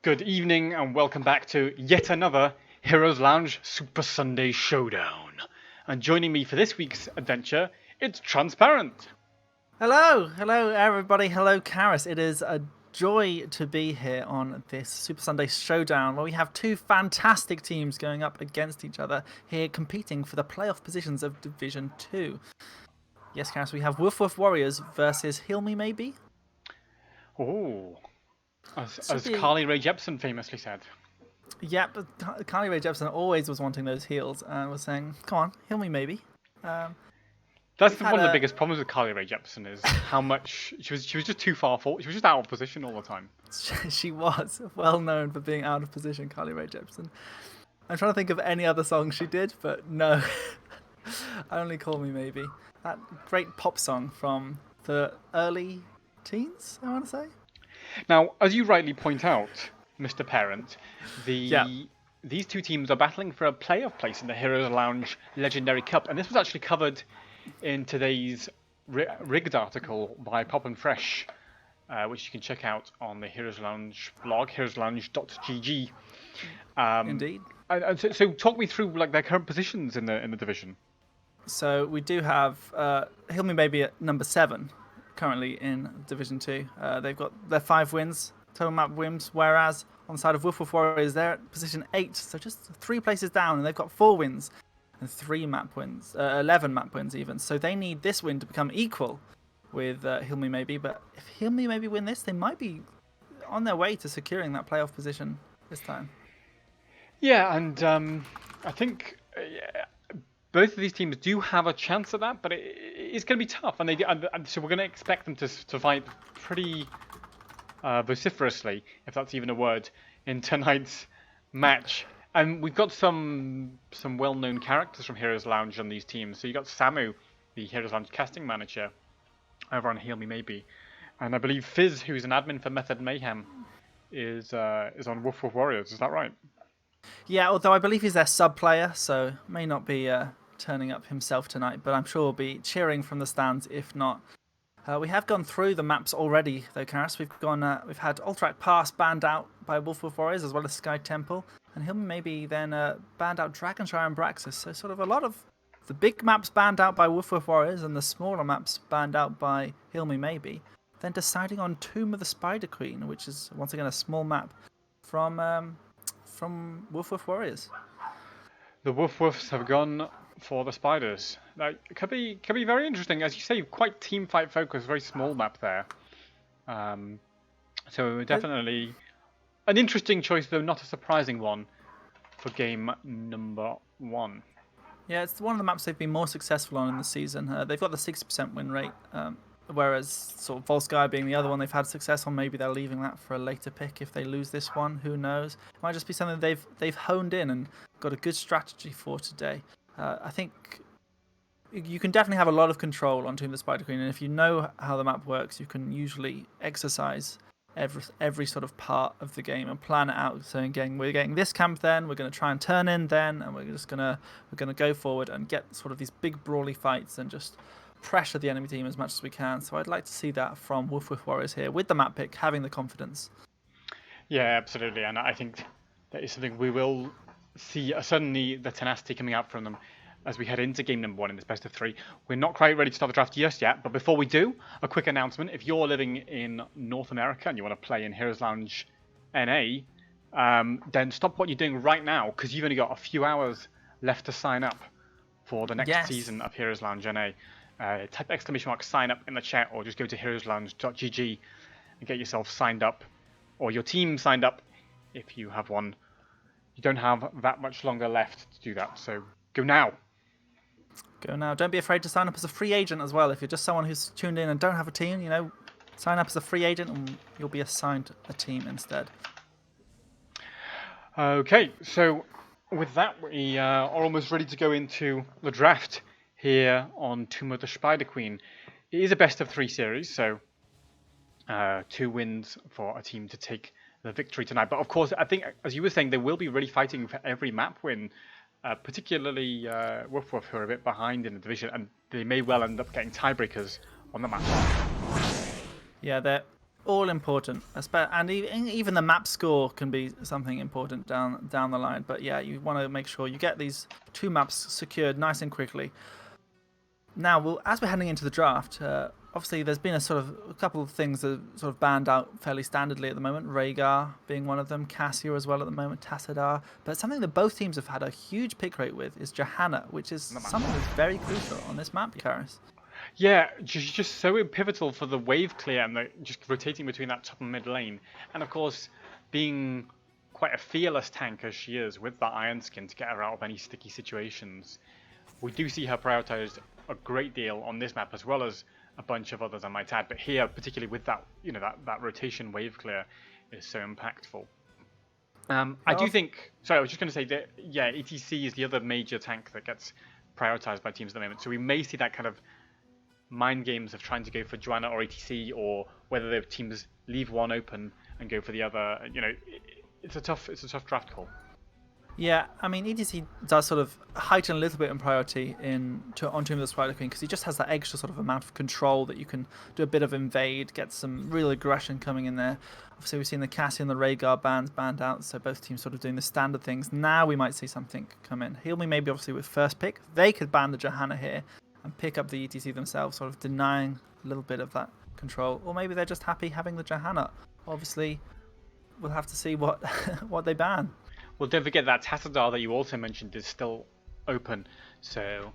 Good evening and welcome back to yet another Heroes Lounge Super Sunday Showdown. And joining me for this week's adventure, it's Transparent. Hello everybody, hello Karis. It is a joy to be here on this Super Sunday Showdown where we have two fantastic teams going up against each other here competing for the playoff positions of Division 2. Yes, Karis, we have WoofWoof Warriors versus Heal Me Maybe. Oh, as Carly Rae Jepsen famously said. Yeah, but Carly Rae Jepsen always was wanting those heals and was saying, come on, heal me maybe. That's one of the biggest problems with Carly Rae Jepsen is how much she was just too far forward. She was just out of position all the time. She was well known for being out of position, Carly Rae Jepsen. I'm trying to think of any other song she did, but no. Only Call Me Maybe. That great pop song from the early teens, I want to say. Now, as you rightly point out, Mr. Parent, these two teams are battling for a playoff place in the Heroes Lounge Legendary Cup, and this was actually covered in today's rigged article by Pop and Fresh, which you can check out on the Heroes Lounge blog, heroeslounge.gg. Indeed. So talk me through like their current positions in the division. So we do have Heal Me Maybe at number 7 currently in Division 2. They've got their 5 wins, total map wins, whereas on the side of WoofWoof Warriors, they're at position 8, so just 3 places down, and they've got 4 wins and 3 map wins, 11 map wins even. So they need this win to become equal with Heal Me Maybe, but if Heal Me Maybe win this, they might be on their way to securing that playoff position this time. Yeah, and I think both of these teams do have a chance at that, but it's going to be tough, and so we're going to expect them to fight pretty vociferously, if that's even a word, in tonight's match. And we've got some well-known characters from Heroes Lounge on these teams. So you got Samu, the Heroes Lounge casting manager, over on Heal Me Maybe, and I believe Fizz, who's an admin for Method Mayhem, is on WoofWoof Warriors. Is that right? Yeah, although I believe he's their sub-player, so may not be turning up himself tonight, but I'm sure we'll be cheering from the stands if not. We have gone through the maps already, though, Karis. We've had Alterac Pass banned out by WoofWoof Warriors, as well as Sky Temple, and he'll maybe then banned out Dragonshire and Braxis. So sort of a lot of the big maps banned out by WoofWoof Warriors and the smaller maps banned out by Heal Me Maybe. Then deciding on Tomb of the Spider Queen, which is once again a small map from WoofWoof Warriors. The WoofWoofs have gone for the spiders. Now, it could be very interesting, as you say, quite team fight focused, very small map there. So definitely an interesting choice, though not a surprising one for game number 1. Yeah, it's one of the maps they've been more successful on in the season. They've got the 60% win rate, whereas sort of Volsky being the other one they've had success on. Maybe they're leaving that for a later pick if they lose this one. Who knows? It might just be something they've honed in and got a good strategy for today. I think you can definitely have a lot of control on Tomb of the Spider Queen, and if you know how the map works, you can usually exercise every sort of part of the game and plan it out. So again, we're getting this camp, then we're going to try and turn in, then, and we're gonna go forward and get sort of these big brawly fights and just pressure the enemy team as much as we can. So I'd like to see that from WoofWoof Warriors here with the map pick, having the confidence. Yeah, absolutely, and I think that is something we will see, certainly the tenacity coming out from them as we head into game number 1 in this best of 3. We're not quite ready to start the draft just yet, but before we do, a quick announcement. If you're living in North America and you want to play in Heroes Lounge NA, then stop what you're doing right now, because you've only got a few hours left to sign up for the next season of Heroes Lounge NA. Type !sign up in the chat, or just go to heroeslounge.gg and get yourself signed up, or your team signed up if you have one. You don't have that much longer left to do that, so go now. Go now. Don't be afraid to sign up as a free agent as well. If you're just someone who's tuned in and don't have a team, sign up as a free agent and you'll be assigned a team instead. Okay, so with that, we are almost ready to go into the draft here on Tomb of the Spider Queen. It is a best of 3 series, so 2 wins for a team to take the victory tonight. But of course, I think, as you were saying, they will be really fighting for every map win, particularly WoofWoof, who are a bit behind in the division, and they may well end up getting tiebreakers on the map. Yeah, they're all important, and even the map score can be something important down the line. But yeah, you want to make sure you get these 2 maps secured nice and quickly. Now, as we're heading into the draft, obviously there's been a couple of things that are sort of banned out fairly standardly at the moment. Rhaegar being one of them, Cassia as well at the moment, Tassadar. But something that both teams have had a huge pick rate with is Johanna, which is something that's very crucial on this map, Karis. Yeah, just so pivotal for the wave clear and just rotating between that top and mid lane. And of course, being quite a fearless tank as she is with that Iron Skin to get her out of any sticky situations, we do see her prioritized a great deal on this map as well as a bunch of others, I might add. But here, particularly with that, that rotation wave clear is so impactful. I do think. Sorry, I was just going to say that. Yeah, ETC is the other major tank that gets prioritized by teams at the moment. So we may see that kind of mind games of trying to go for Joanna or ETC, or whether the teams leave one open and go for the other. It's a tough draft call. Yeah, I mean, ETC does sort of heighten a little bit in priority on Tomb of the Spider Queen because he just has that extra sort of amount of control that you can do a bit of invade, get some real aggression coming in there. Obviously, we've seen the Cassie and the Rhaegar banned out, so both teams sort of doing the standard things. Now we might see something come in. Heal Me maybe obviously with first pick. They could ban the Johanna here and pick up the ETC themselves, sort of denying a little bit of that control. Or maybe they're just happy having the Johanna. Obviously, we'll have to see what what they ban. Well, don't forget that Tassadar that you also mentioned is still open, so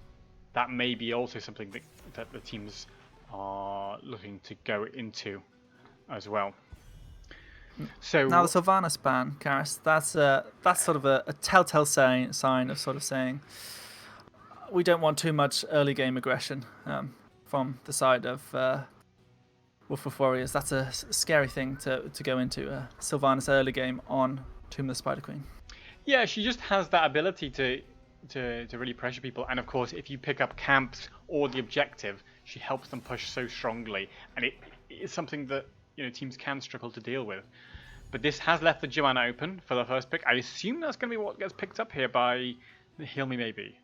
that may be also something that the teams are looking to go into as well. So now the Sylvanas ban, Karis, that's sort of a telltale sign of sort of saying we don't want too much early game aggression from the side of WoofWoof Warriors. That's a scary thing to go into, Sylvanas early game on Tomb of the Spider Queen. Yeah, she just has that ability to really pressure people, and of course, if you pick up camps or the objective, she helps them push so strongly, and it is something that teams can struggle to deal with. But this has left the Joanna open for the first pick. I assume that's going to be what gets picked up here by the Heal Me Maybe.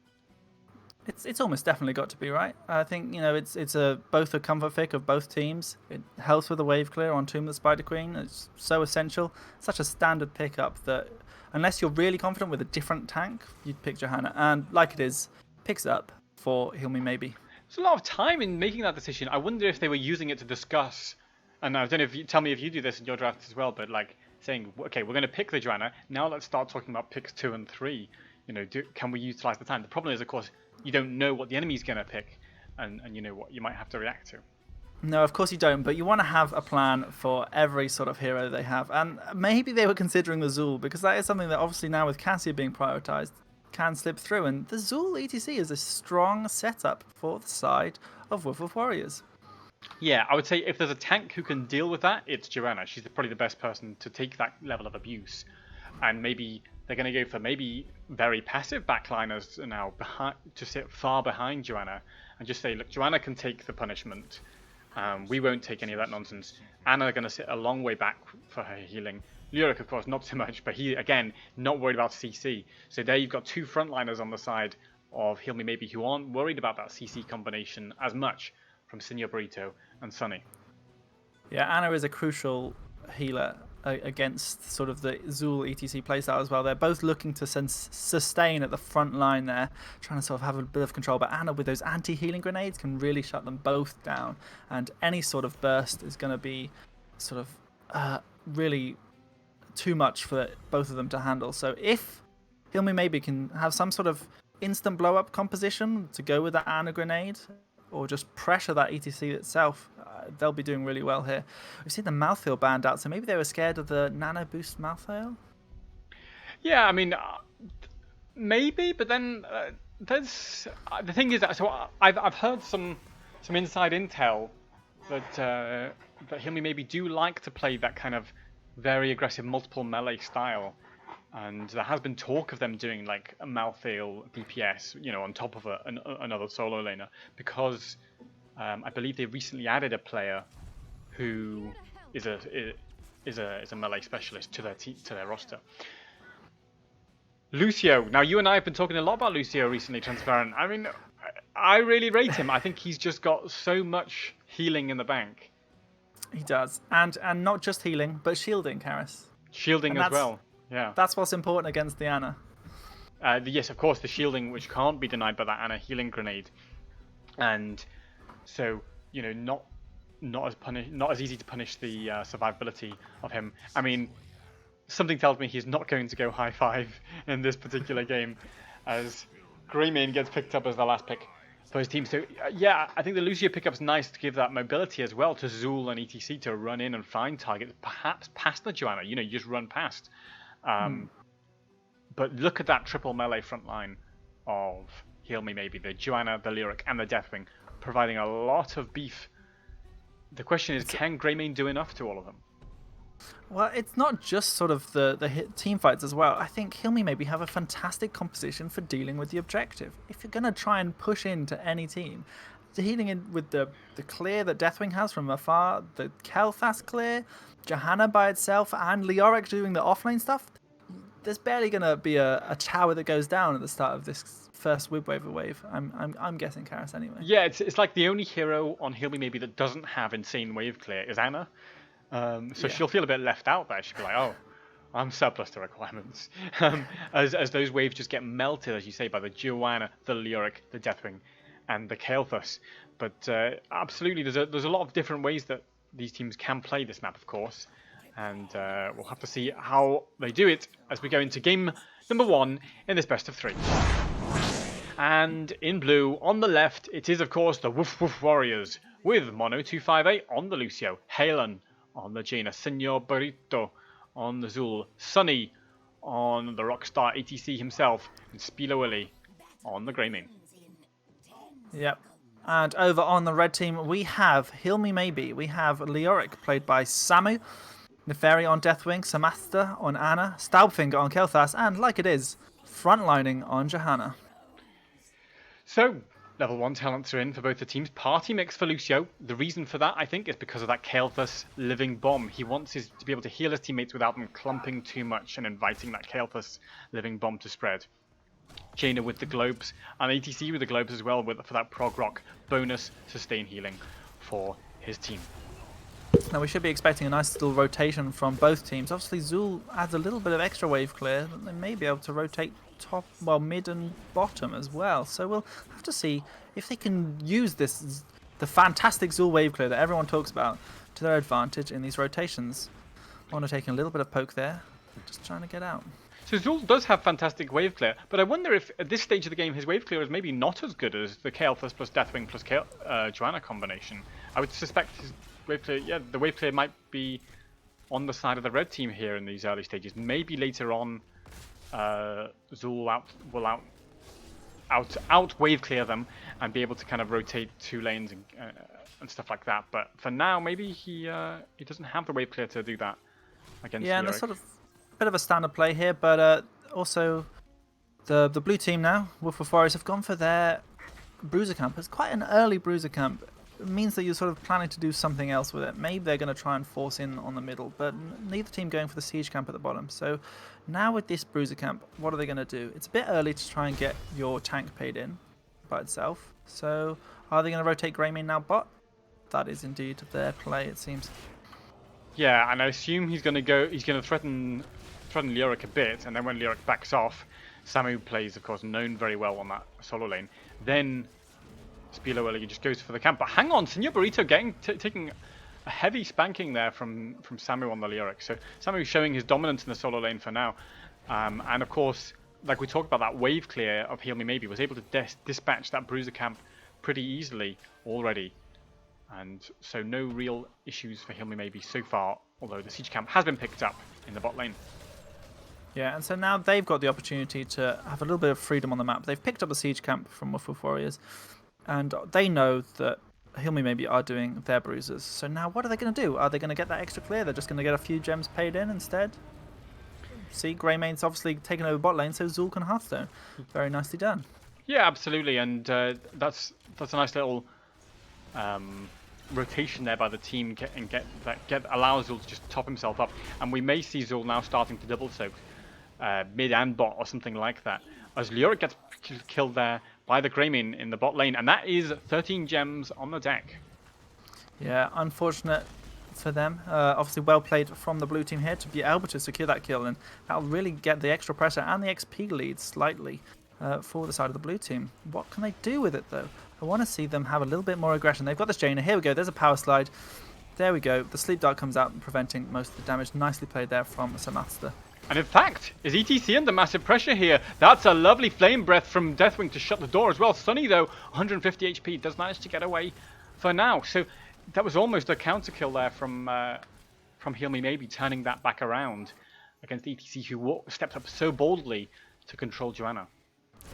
It's almost definitely got to be, right. I think it's both a comfort pick of both teams. It helps with the wave clear on Tomb of the Spider Queen. It's so essential, such a standard pickup that. Unless you're really confident with a different tank, you'd pick Johanna. And like it is, picks up for Heal Me Maybe. There's a lot of time in making that decision. I wonder if they were using it to discuss, and I don't know if you tell me if you do this in your drafts as well, but like saying, okay, we're going to pick the Johanna, now let's start talking about picks 2 and 3. Can we utilize the time? The problem is, of course, you don't know what the enemy's going to pick, and what you might have to react to. No, of course you don't, but you want to have a plan for every sort of hero they have. And maybe they were considering the Zul, because that is something that obviously now with Cassia being prioritized can slip through. And the Zul ETC is a strong setup for the side of WoofWoof Warriors. Yeah, I would say if there's a tank who can deal with that, it's Joanna. She's probably the best person to take that level of abuse. And maybe they're going to go for maybe very passive backliners now to sit far behind Joanna and just say, look, Joanna can take the punishment. We won't take any of that nonsense. Anna are going to sit a long way back for her healing. Lyric, of course, not so much, but he, again, not worried about CC. So there you've got 2 frontliners on the side of Heal Me Maybe who aren't worried about that CC combination as much from Senor Burrito and Sunny. Yeah, Anna is a crucial healer against sort of the Zul ETC playstyle as well. They're both looking to sustain at the front line there, trying to sort of have a bit of control. But Anna, with those anti-healing grenades, can really shut them both down. And any sort of burst is going to be sort of really too much for both of them to handle. So if Heal Me Maybe can have some sort of instant blow-up composition to go with that Anna grenade, or just pressure that ETC itself, they'll be doing really well here. We've seen the Malthael banned out, so maybe they were scared of the Nano Boost Malthael? Yeah, I mean, maybe, but then there's the thing is that I've heard some inside intel that Heal Me Maybe do like to play that kind of very aggressive multiple melee style. And there has been talk of them doing like a Malthael DPS, on top of another solo laner, because I believe they recently added a player who is a melee specialist to their roster. Lucio. Now you and I have been talking a lot about Lucio recently, Transparent. I mean, I really rate him. I think he's just got so much healing in the bank. He does, and not just healing, but shielding, Karis. Shielding And as well. Yeah. that's what's important against the Ana. Yes, of course, the shielding, which can't be denied by that Ana healing grenade, and so not as easy to punish the survivability of him. I mean, something tells me he's not going to go high 5 in this particular game, as Greymane gets picked up as the last pick for his team. So yeah, I think the Lucio pickup's nice to give that mobility as well to Zul and ETC to run in and find targets, perhaps past the Joanna. You just run past. But look at that triple melee front line of Heal Me Maybe, the Joanna, the Lyric, and the Deathwing, providing a lot of beef. The question is, can Greymane do enough to all of them? Well, it's not just sort of the team fights as well. I think Heal Me Maybe have a fantastic composition for dealing with the objective. If you're going to try and push into any team, the healing in with the clear that Deathwing has from afar, the Kel'Thas clear, Johanna by itself, and Leoric doing the offlane stuff, there's barely going to be a tower that goes down at the start of this first Wibwaver wave. I'm guessing, Karis, anyway. Yeah, it's like the only hero on Heal Me Maybe that doesn't have insane wave clear is Ana. So she'll feel a bit left out there. She'll be like, oh, I'm surplus to requirements. As those waves just get melted, as you say, by the Joanna, the Leoric, the Deathwing, and the Kael'thas. But absolutely, there's a lot of different ways that these teams can play this map, of course. And we'll have to see how they do it as we go into game number 1 in this best of 3. And in blue, on the left, it is, of course, the WoofWoof Warriors, with Mono258 on the Lucio, Halen on the Jaina, Senor Burrito on the Zul, Sunny on the Rockstar ATC himself, and Spilo Willy on the Greymane. Yep. And over on the red team, we have Heal Me Maybe. We have Leoric, played by Samu, Neferi on Deathwing, Samasta on Ana, Staubfinger on Kel'Thas, and like it is, frontlining on Johanna. So, level 1 talents are in for both the teams. Party mix for Lucio. The reason for that, I think, is because of that Kael'thas living bomb. He wants to be able to heal his teammates without them clumping too much and inviting that Kael'thas living bomb to spread. Jaina with the globes, and ATC with the globes as well for that prog rock bonus sustain healing for his team. Now we should be expecting a nice little rotation from both teams. Obviously Zul adds a little bit of extra wave clear. They may be able to rotate mid and bottom as well. So we'll have to see if they can use the fantastic Zul wave clear that everyone talks about, to their advantage in these rotations. I want to take a little bit of poke there, just trying to get out. So Zul does have fantastic wave clear, but I wonder if at this stage of the game his wave clear is maybe not as good as the Kael'thas plus Deathwing plus Joanna combination. I would suspect his wave clear, the wave clear might be on the side of the red team here in these early stages. Maybe later on Zul will out wave clear them and be able to kind of rotate 2 lanes and stuff like that. But for now, maybe he doesn't have the wave clear to do that against Yeah, Leoric. and there's sort of a bit of a standard play here, but also the blue team now, WoofWoof Warriors, have gone for their bruiser camp. It's quite an early bruiser camp. It means that you're sort of planning to do something else with it. Maybe they're going to try and force in on the middle, but neither team going for the siege camp at the bottom. So now with this bruiser camp, what are they going to do? It's a bit early to try and get your tank paid in by itself. So are they going to rotate Greymane now bot? That is indeed their play, it seems. Yeah, and I assume he's going to threaten Leoric a bit, and then when Leoric backs off, Samu plays, of course, known very well on that solo lane. Then Spilo Willy just goes for the camp. But hang on, Senor Burrito taking a heavy spanking there from Samu on the Leoric. So Samu showing his dominance in the solo lane for now. And of course, like we talked about, that wave clear of Heal Me Maybe was able to dispatch that bruiser camp pretty easily already. And so no real issues for Heal Me Maybe so far, although the siege camp has been picked up in the bot lane. Yeah, and so now they've got the opportunity to have a little bit of freedom on the map. They've picked up the siege camp from WoofWoof Warriors, and they know that Heal Me Maybe are doing their bruisers. So now what are they going to do? Are they going to get that extra clear? They're just going to get a few gems paid in instead? See, Greymane's obviously taken over bot lane, so Zul can Hearthstone. Very nicely done. Yeah, absolutely, and that's a nice little rotation there by the team allows Zul to just top himself up, and we may see Zul now starting to double soak mid and bot or something like that, as Leoric gets killed there by the Greymane in the bot lane, and that is 13 gems on the deck. Yeah, unfortunate for them. Obviously well played from the blue team here to be able to secure that kill, and that'll really get the extra pressure and the XP lead slightly for the side of the blue team. What can they do with it though? I want to see them have a little bit more aggression. They've got this Jaina. Here we go. There's a power slide. There we go. The sleep dart comes out, preventing most of the damage. Nicely played there from Samaster. And in fact, is ETC under massive pressure here? That's a lovely flame breath from Deathwing to shut the door as well. Sunny, though, 150 HP, does manage to get away for now. So that was almost a counter kill there from Heal Me Maybe, turning that back around against ETC, who stepped up so boldly to control Joanna.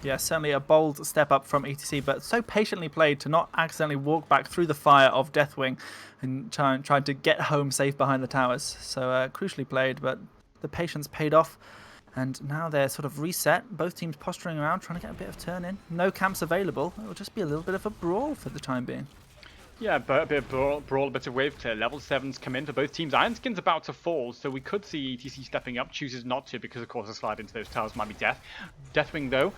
Yeah, certainly a bold step up from ETC, but so patiently played to not accidentally walk back through the fire of Deathwing and trying to get home safe behind the towers. So crucially played, but the patience paid off. And now they're sort of reset. Both teams posturing around, trying to get a bit of turn in. No camps available. It will just be a little bit of a brawl for the time being. Yeah, but a bit of brawl, a bit of wave clear. Level 7s come in for both teams. Ironskin's about to fall, so we could see ETC stepping up. Chooses not to because, of course, a slide into those towers might be death. Deathwing, though,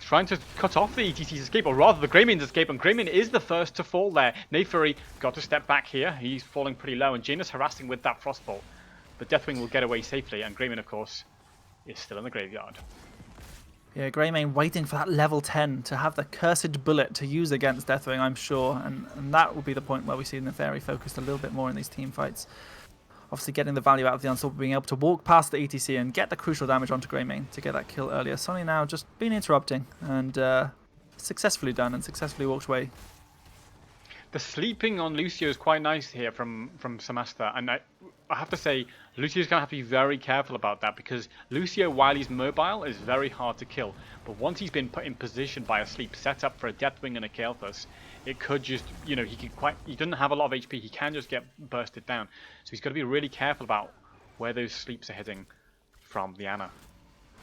trying to cut off the ETC's escape, or rather the Greymane's escape, and Greymane is the first to fall there. Neferi got to step back here. He's falling pretty low, and Jaina's harassing with that Frostbolt. But Deathwing will get away safely, and Greymane, of course, is still in the graveyard. Yeah, Greymane waiting for that level 10 to have the cursed bullet to use against Deathwing, I'm sure. And that will be the point where we see Neferi focused a little bit more in these team fights. Obviously getting the value out of the Unstoppable, being able to walk past the ETC and get the crucial damage onto Greymane to get that kill earlier. Sonny now just been interrupting and successfully done and successfully walked away. The sleeping on Lucio is quite nice here from Samasta, and I have to say, Lucio's going to have to be very careful about that, because Lucio, while he's mobile, is very hard to kill. But once he's been put in position by a sleep set up for a Deathwing and a Kael'thas, it could just, you know, he doesn't have a lot of HP, he can just get bursted down. So he's got to be really careful about where those sleeps are hitting from the Ana.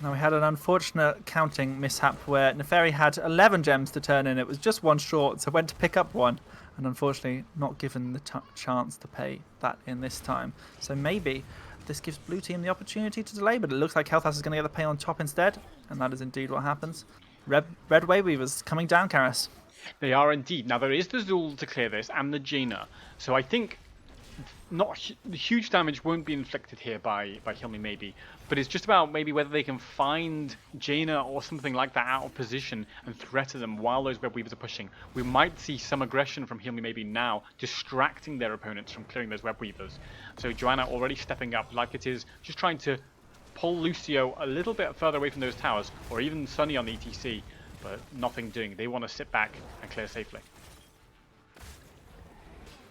Now we had an unfortunate counting mishap where Neferi had 11 gems to turn in. It was just one short, so went to pick up one, and unfortunately not given the chance to pay that in this time. So maybe this gives blue team the opportunity to delay, but it looks like Kael'thas is going to get the pay on top instead, and that is indeed what happens. Red Waveweavers coming down, Karas. They are indeed. Now there is the Zul to clear this, and the Jaina. So I think the huge damage won't be inflicted here by Heal Me Maybe, but it's just about maybe whether they can find Jaina or something like that out of position and threaten them while those Web Weavers are pushing. We might see some aggression from Heal Me Maybe now, distracting their opponents from clearing those Web Weavers. So Joanna already stepping up like it is, just trying to pull Lucio a little bit further away from those towers, or even Sunny on the ETC, but nothing doing. They want to sit back and clear safely.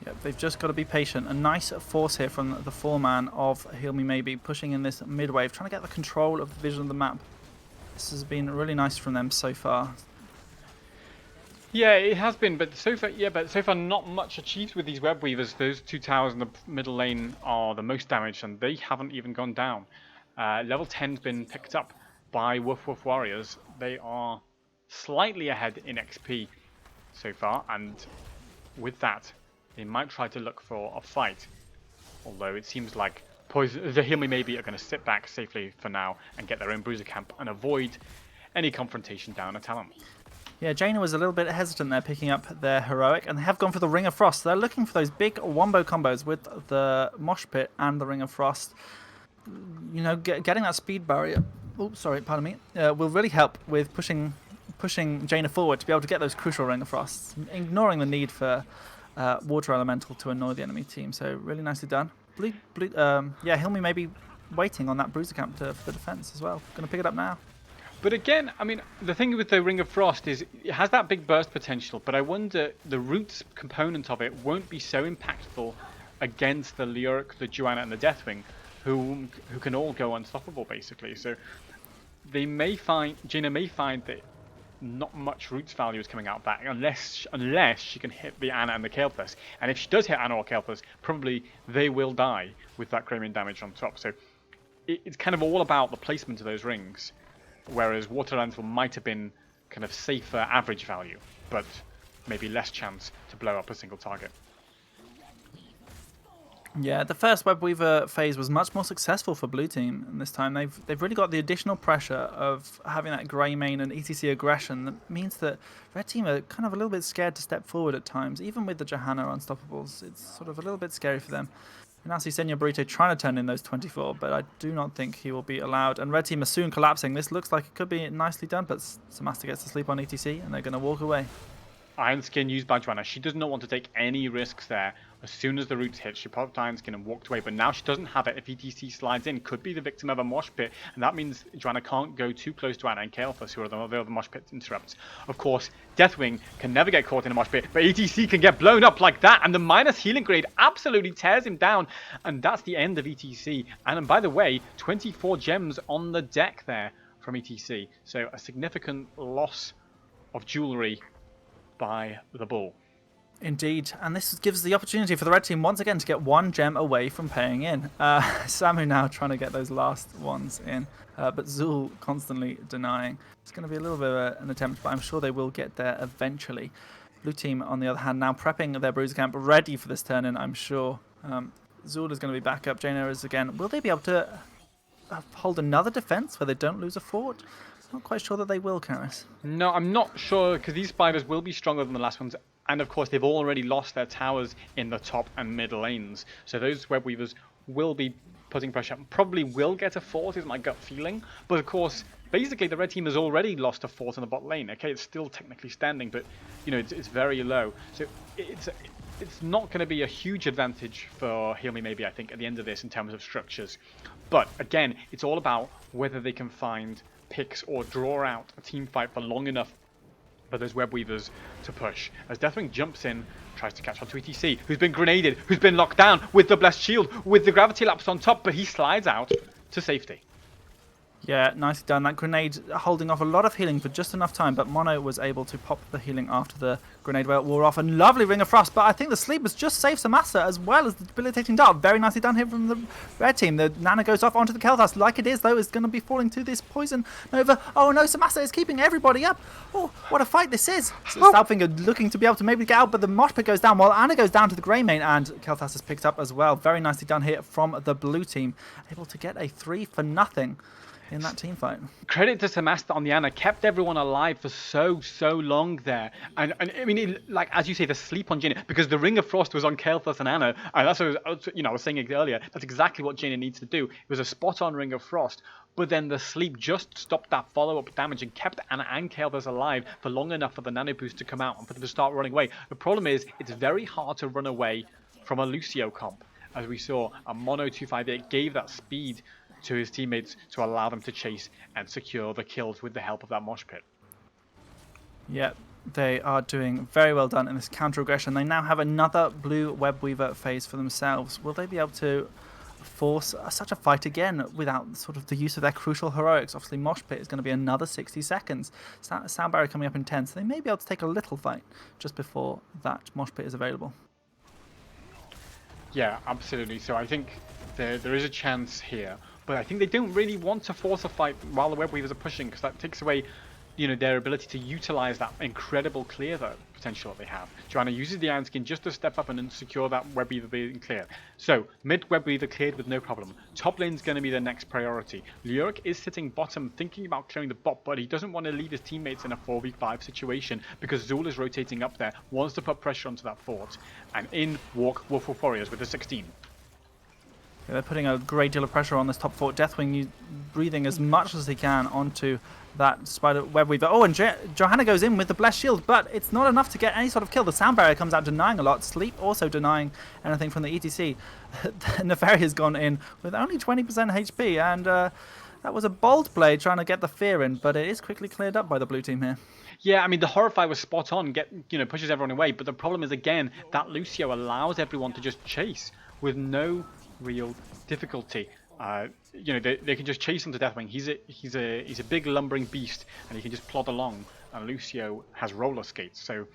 Yep, they've just got to be patient. A nice force here from the 4-man of Heal Me Maybe, pushing in this mid-wave, trying to get the control of the vision of the map. This has been really nice from them so far. Yeah, it has been, but so far not much achieved with these Web Weavers. Those two towers in the middle lane are the most damaged, and they haven't even gone down. Level 10's been picked up by WoofWoof Warriors. They are slightly ahead in XP so far, and with that, they might try to look for a fight, although it seems like the Heal Me Maybe are going to sit back safely for now and get their own bruiser camp and avoid any confrontation down at Talon. Yeah, Jaina was a little bit hesitant there picking up their heroic, and they have gone for the Ring of Frost. They're looking for those big wombo combos with the Mosh Pit and the Ring of Frost. You know, getting that speed barrier, will really help with pushing Jaina forward to be able to get those crucial Ring of Frosts, ignoring the need for Water Elemental to annoy the enemy team. So really nicely done. Heal Me Maybe waiting on that bruiser camp for defense as well. Going to pick it up now. But again, I mean, the thing with the Ring of Frost is it has that big burst potential, but I wonder the roots component of it won't be so impactful against the Lyric, the Joanna, and the Deathwing, who can all go unstoppable basically. So Jaina may find that not much roots value is coming out back unless she can hit the Ana and the Kael'thas. And if she does hit Ana or Kael'thas, probably they will die with that Greymane damage on top. So it's kind of all about the placement of those rings, whereas Water Elemental might have been kind of safer average value, but maybe less chance to blow up a single target. Yeah, the first Web Weaver phase was much more successful for blue team, and this time they've really got the additional pressure of having that grey main and ETC aggression that means that red team are kind of a little bit scared to step forward at times, even with the Johanna unstoppables. It's sort of a little bit scary for them. And now see Senor Burrito trying to turn in those 24, but I do not think he will be allowed. And red team are soon collapsing. This looks like it could be nicely done, but Samasta gets to sleep on ETC, and they're going to walk away. Iron Skin used by Joanna. She does not want to take any risks there. As soon as the roots hit, she popped Iron Skin and walked away. But now she doesn't have it. If ETC slides in, could be the victim of a mosh pit. And that means Joanna can't go too close to Anna and Kael'thas, who are the other mosh pit interrupts. Of course, Deathwing can never get caught in a mosh pit, but ETC can get blown up like that. And the minus healing grade absolutely tears him down. And that's the end of ETC. And by the way, 24 gems on the deck there from ETC. So a significant loss of jewelry by the bull. Indeed, and this gives the opportunity for the red team once again to get 1 gem away from paying in. Samu now trying to get those last ones in, but Zul constantly denying. It's going to be a little bit of an attempt, but I'm sure they will get there eventually. Blue team, on the other hand, now prepping their bruiser camp, ready for this turn in, I'm sure. Zul is going to be back up. Jaina is again. Will they be able to hold another defense where they don't lose a fort? Not quite sure that they will, Karis. No, I'm not sure, because these spiders will be stronger than the last ones. And of course, they've already lost their towers in the top and mid lanes. So those web weavers will be putting pressure up. Probably will get a fort, is my gut feeling. But of course, basically, the red team has already lost a fort in the bot lane. Okay, it's still technically standing, but you know it's very low. So it's not going to be a huge advantage for Heal Me Maybe, I think, at the end of this in terms of structures. But again, it's all about whether they can find picks or draw out a team fight for long enough for those web weavers to push. As Deathwing jumps in, tries to catch onto ETC, who's been grenaded, who's been locked down with the blessed shield, with the gravity lapse on top, but he slides out to safety. Yeah, nicely done. That grenade holding off a lot of healing for just enough time, but Mono was able to pop the healing after the grenade wore off. And lovely Ring of Frost, but I think the sleep has just saved Samasa as well as the debilitating dart. Very nicely done here from the red team. The Nana goes off onto the Kael'thas. Like it is, though, is going to be falling to this poison Nova. Oh no, Samasa is keeping everybody up. Oh, what a fight this is. So Salfinger looking to be able to maybe get out, but the mosh pit goes down while Anna goes down to the grey main, and Kael'thas is picked up as well. Very nicely done here from the blue team. Able to get a 3-for-0 in that team fight. Credit to Samasta on the Anna, kept everyone alive for so long there. And I mean, like, as you say, the sleep on Jaina, because the Ring of Frost was on Kael'thas and Anna, and that's what I was saying it earlier, that's exactly what Jaina needs to do. It was a spot-on Ring of Frost, but then the sleep just stopped that follow-up damage and kept Anna and Kael'thas alive for long enough for the nano boost to come out and for them to start running away. The problem is, it's very hard to run away from a Lucio comp. As we saw, a Mono 258 gave that speed to his teammates to allow them to chase and secure the kills with the help of that mosh pit. Yep, they are doing very well done in this counter aggression. They now have another blue web weaver phase for themselves. Will they be able to force such a fight again without sort of the use of their crucial heroics? Obviously, mosh pit is going to be another 60 seconds. Sound barrier coming up in 10, so they may be able to take a little fight just before that mosh pit is available. Yeah, absolutely. So I think there is a chance here. But I think they don't really want to force a fight while the web weavers are pushing, because that takes away, their ability to utilize that incredible clear potential that they have. Joanna uses the Iron Skin just to step up and then secure that web weaver being clear. So mid web weaver cleared with no problem. Top lane's going to be the next priority. Lyric is sitting bottom, thinking about clearing the bot, but he doesn't want to leave his teammates in a 4v5 situation because Zul is rotating up there, wants to put pressure onto that fort, and in walk WoofWoof Warriors with the 16. Yeah, they're putting a great deal of pressure on this top fort. Deathwing breathing as much as he can onto that spider web weaver. Oh, and Johanna goes in with the blessed shield, but it's not enough to get any sort of kill. The sound barrier comes out denying a lot. Sleep also denying anything from the ETC. Nefaria's gone in with only 20% HP, and that was a bold play trying to get the fear in, but it is quickly cleared up by the blue team here. Yeah, I mean, the Horrify was spot on, pushes everyone away, but the problem is, again, that Lucio allows everyone to just chase with no real difficulty. They can just chase him to Deathwing. He's a big lumbering beast, and he can just plod along. And Lucio has roller skates, so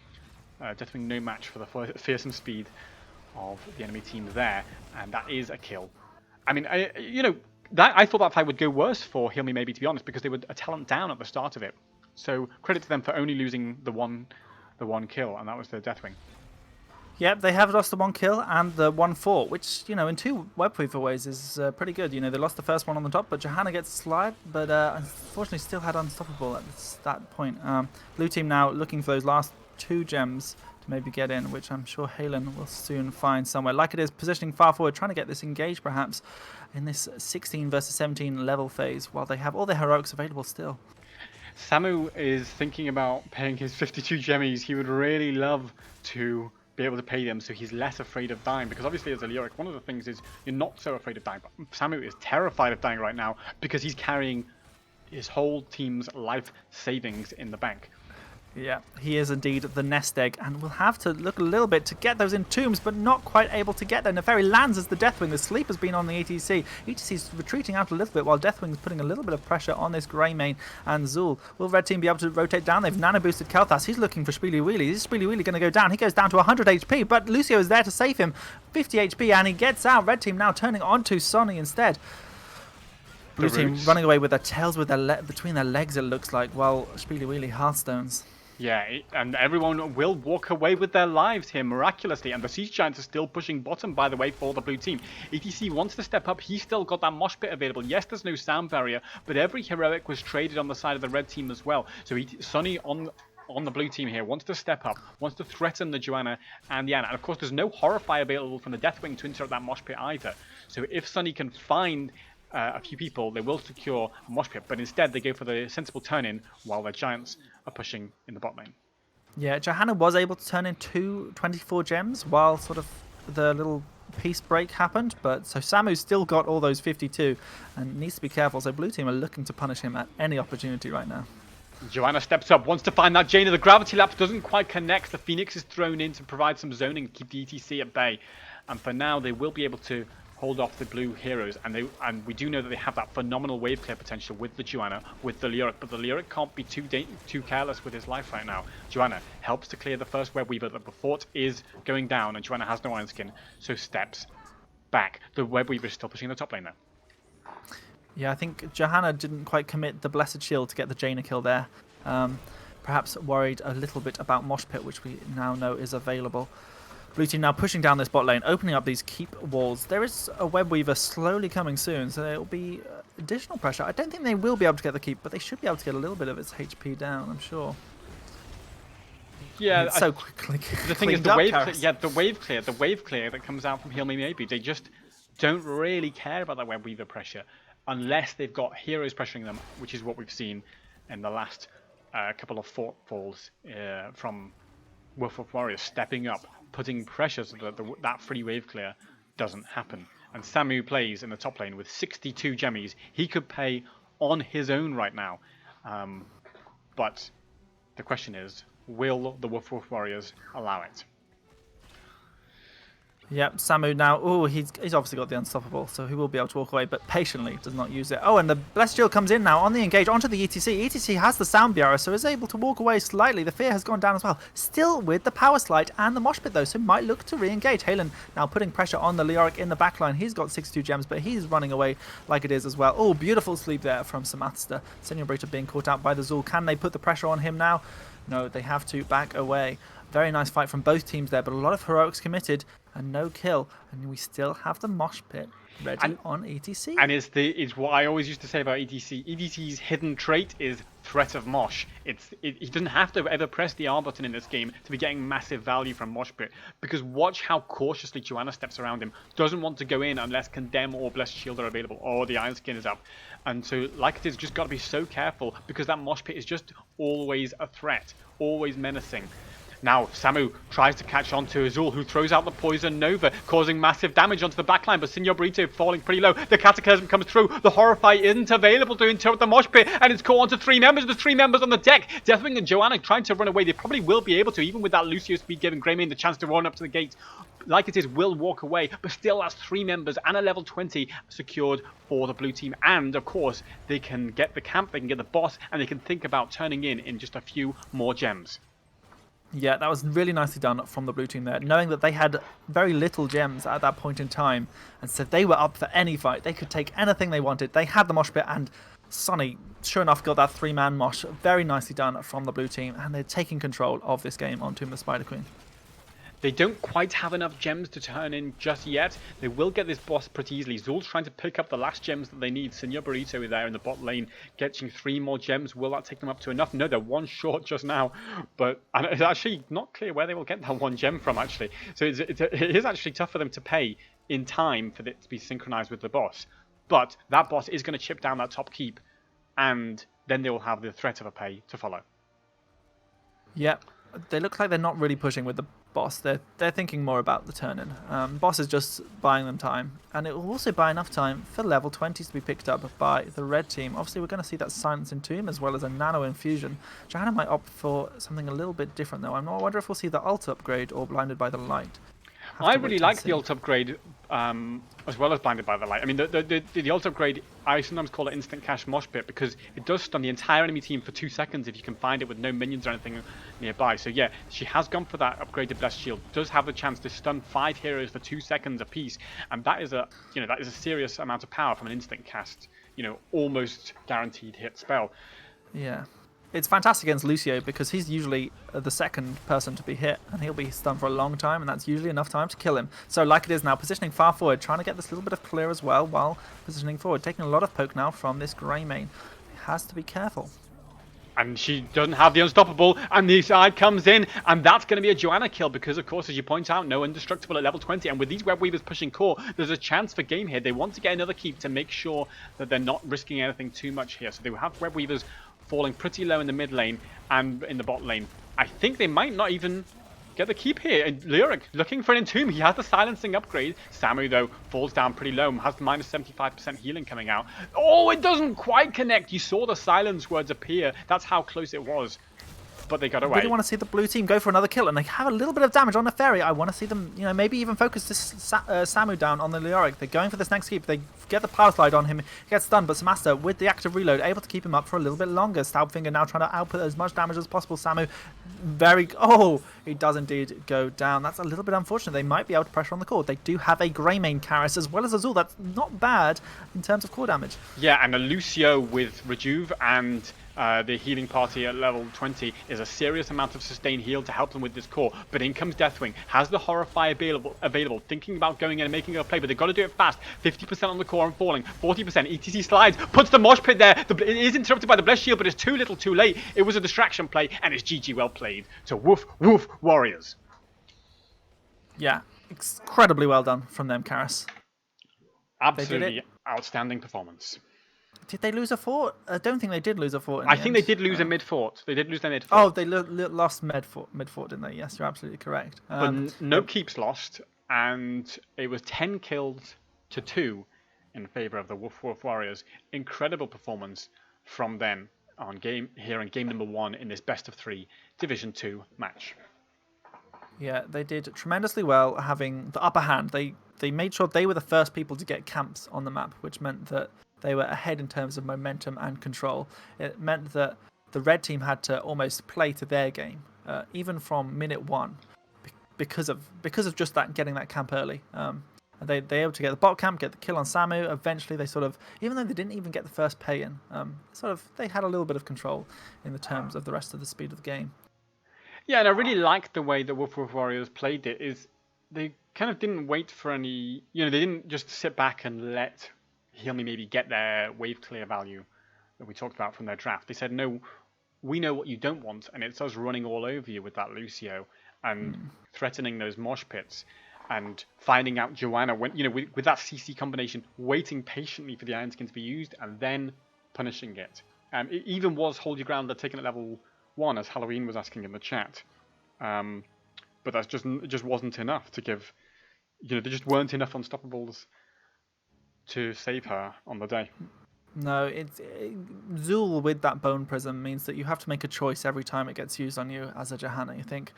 Deathwing no match for the fearsome speed of the enemy team there, and that is a kill. I mean, I thought that fight would go worse for Heal Me Maybe, to be honest, because they were a talent down at the start of it. So credit to them for only losing the one kill, and that was the Deathwing. Yep, they have lost the 1 kill and the 1 fort, which, in 2 WoofWoof ways is pretty good. They lost the first one on the top, but Johanna gets slide, but unfortunately still had unstoppable at that point. Blue team now looking for those last 2 gems to maybe get in, which I'm sure Halen will soon find somewhere. Like it is, positioning far forward, trying to get this engaged perhaps in this 16 versus 17 level phase, while they have all their heroics available still. Samu is thinking about paying his 52 gemmies. He would really love to be able to pay them so he's less afraid of dying, because obviously as a Lyric, one of the things is you're not so afraid of dying, but Samu is terrified of dying right now because he's carrying his whole team's life savings in the bank. Yeah, he is indeed the nest egg, and will have to look a little bit to get those entombs, but not quite able to get there. Neferi lands as the Deathwing. The sleep has been on the ETC. ETC's retreating out a little bit, while Deathwing's putting a little bit of pressure on this Greymane and Zul. Will Red Team be able to rotate down? They've nano-boosted Kel'Thas. He's looking for Spiely Wheelie. Is Spiely Wheelie going to go down? He goes down to 100 HP, but Lucio is there to save him. 50 HP, and he gets out. Red Team now turning onto Sonny instead. Blue Team running away with their tails between their legs, it looks like, while Spiely Wheelie Hearthstones. Yeah, and everyone will walk away with their lives here miraculously, and the Siege Giants are still pushing bottom, by the way, for the blue team. ETC wants to step up. He's still got that mosh pit available. Yes, there's no sound barrier, but every heroic was traded on the side of the red team as well. So Sonny on the blue team here wants to step up, wants to threaten the Joanna and the Ana. And of course, there's no Horrify available from the Deathwing to interrupt that mosh pit either. So if Sonny can find a few people, they will secure a mosh pit, but instead they go for the sensible turn-in while the Giants are pushing in the bot lane. Yeah, Johanna was able to turn in 2 24 gems while sort of the little peace break happened, but so Samu's still got all those 52 and needs to be careful, so blue team are looking to punish him at any opportunity right now. Joanna steps up, wants to find that Jaina. The gravity lapse doesn't quite connect. The Phoenix is thrown in to provide some zoning, keep the ETC at bay, and for now they will be able to hold off the blue heroes, and we do know that they have that phenomenal wave clear potential with the Joanna, with the Lyric, but the Lyric can't be too careless with his life right now. Joanna helps to clear the first Web Weaver, but the fort is going down and Joanna has no Iron Skin, so steps back. The Web Weaver is still pushing the top lane now. Yeah, I think Johanna didn't quite commit the Blessed Shield to get the Jaina kill there. Perhaps worried a little bit about Mosh Pit, which we now know is available. Blue team now pushing down this bot lane, opening up these keep walls. There is a Web Weaver slowly coming soon, so there will be additional pressure. I don't think they will be able to get the keep, but they should be able to get a little bit of its HP down, I'm sure. Yeah, so quickly. The thing is, the wave clear that comes out from Heal Me Maybe, they just don't really care about that Web Weaver pressure unless they've got heroes pressuring them, which is what we've seen in the last couple of fort falls from WoofWoof Warriors stepping up, putting pressure so that that free wave clear doesn't happen. And Samu plays in the top lane with 62 gemmies. He could pay on his own right now. But the question is, will the WoofWoof Warriors allow it? Yep, Samu now, oh, he's obviously got the Unstoppable, so he will be able to walk away, but patiently does not use it. Oh, and the Blessed Shield comes in now on the engage, onto the ETC. ETC has the Sound Barrier, so is able to walk away slightly. The Fear has gone down as well. Still with the Power Slide and the Mosh Pit, though, so might look to re-engage. Halen now putting pressure on the Leoric in the backline. He's got 62 gems, but he's running away like it is as well. Oh, beautiful sleep there from Samaster. Senior Brita being caught out by the Zul. Can they put the pressure on him now? No, they have to back away. Very nice fight from both teams there, but a lot of heroics committed and no kill, and we still have the Mosh Pit ready on ETC. And it's what I always used to say about ETC. ETC's hidden trait is threat of Mosh. He doesn't have to ever press the R button in this game to be getting massive value from Mosh Pit, because watch how cautiously Joanna steps around him. Doesn't want to go in unless Condemn or Blessed Shield are available, or the Iron Skin is up. And so, like it is, just got to be so careful, because that Mosh Pit is just always a threat, always menacing. Now, Samu tries to catch on to Azul, who throws out the Poison Nova, causing massive damage onto the backline, but Signor Brito falling pretty low. The Cataclysm comes through. The Horrify isn't available to interrupt the Mosh Pit, and it's caught onto 3 members. There's 3 members on the deck. Deathwing and Joanna trying to run away. They probably will be able to, even with that Lucio speed giving Greymane the chance to run up to the gate. Like it is, will walk away, but still that's 3 members and a level 20 secured for the blue team. And, of course, they can get the camp, they can get the boss, and they can think about turning in just a few more gems. Yeah, that was really nicely done from the blue team there, knowing that they had very little gems at that point in time, and so they were up for any fight. They could take anything they wanted. They had the Mosh Pit, and Sonny, sure enough, got that 3-man mosh. Very nicely done from the blue team, and they're taking control of this game on Tomb of the Spider Queen. They don't quite have enough gems to turn in just yet. They will get this boss pretty easily. Zul's trying to pick up the last gems that they need. Senor Burrito is there in the bot lane, getting 3 more gems. Will that take them up to enough? No, they're 1 short just now. But and it's actually not clear where they will get that 1 gem from, actually. So it is actually tough for them to pay in time for it to be synchronized with the boss. But that boss is going to chip down that top keep, and then they will have the threat of a pay to follow. Yep. They look like they're not really pushing with the boss. They're thinking more about the turn-in. Boss is just buying them time, and it will also buy enough time for level 20s to be picked up by the red team. Obviously, we're going to see that Silence Entomb as well as a Nano Infusion. Johanna might opt for something a little bit different, though. I wonder if we'll see the ult upgrade or Blinded by the Light. I really like the ult upgrade as well as Blinded by the Light. I mean, the ult upgrade, I sometimes call it instant cash mosh pit because it does stun the entire enemy team for 2 seconds if you can find it with no minions or anything nearby. So yeah, she has gone for that upgraded Blessed Shield. Does have the chance to stun 5 heroes for 2 seconds apiece, and that is a serious amount of power from an instant cast. Almost guaranteed hit spell. Yeah. It's fantastic against Lucio because he's usually the second person to be hit, and he'll be stunned for a long time, and that's usually enough time to kill him. So like it is now, positioning far forward, trying to get this little bit of clear as well while positioning forward, taking a lot of poke now from this Greymane. He has to be careful. And she doesn't have the Unstoppable, and the side comes in, and that's going to be a Johanna kill because, of course, as you point out, no Indestructible at level 20, and with these Web Weavers pushing core, there's a chance for game here. They want to get another keep to make sure that they're not risking anything too much here. So they will have Web Weavers falling pretty low in the mid lane and in the bot lane. I think they might not even get the keep here. And Lyric looking for an Entomb. He has the silencing upgrade. Samu, though, falls down pretty low and has minus 75% healing coming out. Oh, it doesn't quite connect. You saw the silence words appear. That's how close it was. But they got away. I really want to see the blue team go for another kill, and they have a little bit of damage on the Fairy. I want to see them, maybe even focus this Samu down on the Leoric. They're going for this next keep. They get the power slide on him. He gets stunned, but Samasta, with the active reload, able to keep him up for a little bit longer. Staubfinger now trying to output as much damage as possible. Samu, he does indeed go down. That's a little bit unfortunate. They might be able to pressure on the core. They do have a Greymane Karis as well as Azul. That's not bad in terms of core damage. Yeah, and a Lucio with Rejuve and the healing party at level 20 is a serious amount of sustained heal to help them with this core. But in comes Deathwing, has the Horrify available, thinking about going in and making a play, but they've got to do it fast. 50% on the core and falling, 40%. ETC slides, puts the mosh pit there. It is interrupted by the Blessed Shield, but it's too little too late. It was a distraction play, and it's GG well played to WoofWoof Warriors. Yeah, incredibly well done from them, Karis. Absolutely outstanding performance. Did they lose a fort? I don't think they did lose a fort. I think they did lose a mid fort. They did lose their mid fort. Oh, they lost mid fort, didn't they? Yes, you're absolutely correct. But no keeps lost, and it was 10 kills to 2 in favour of the WoofWoof Warriors. Incredible performance from them on game number 1 in this best of 3 Division 2 match. Yeah, they did tremendously well, having the upper hand. They made sure they were the first people to get camps on the map, which meant that they were ahead in terms of momentum and control. It meant that the red team had to almost play to their game, even from minute 1, because of just that, getting that camp early. And they were able to get the bot camp, get the kill on Samu. Eventually, they sort of, even though they didn't even get the first pay in, they had a little bit of control in the terms of the rest of the speed of the game. Yeah, and I really liked the way that WoofWoof Warriors played it. Is they kind of didn't wait for any, they didn't just sit back and let Heal Me maybe get their wave clear value that we talked about from their draft. They said, no, we know what you don't want, and it's us running all over you with that Lucio and threatening those mosh pits and finding out Johanna when with that CC combination, waiting patiently for the Iron Skin to be used and then punishing it. It even was hold your ground, they're taken at level 1, as Halloween was asking in the chat. But it just wasn't enough to give, there just weren't enough Unstoppables to save her on the day. No, Zul with that Bone Prism means that you have to make a choice every time it gets used on you as a Johanna. You think,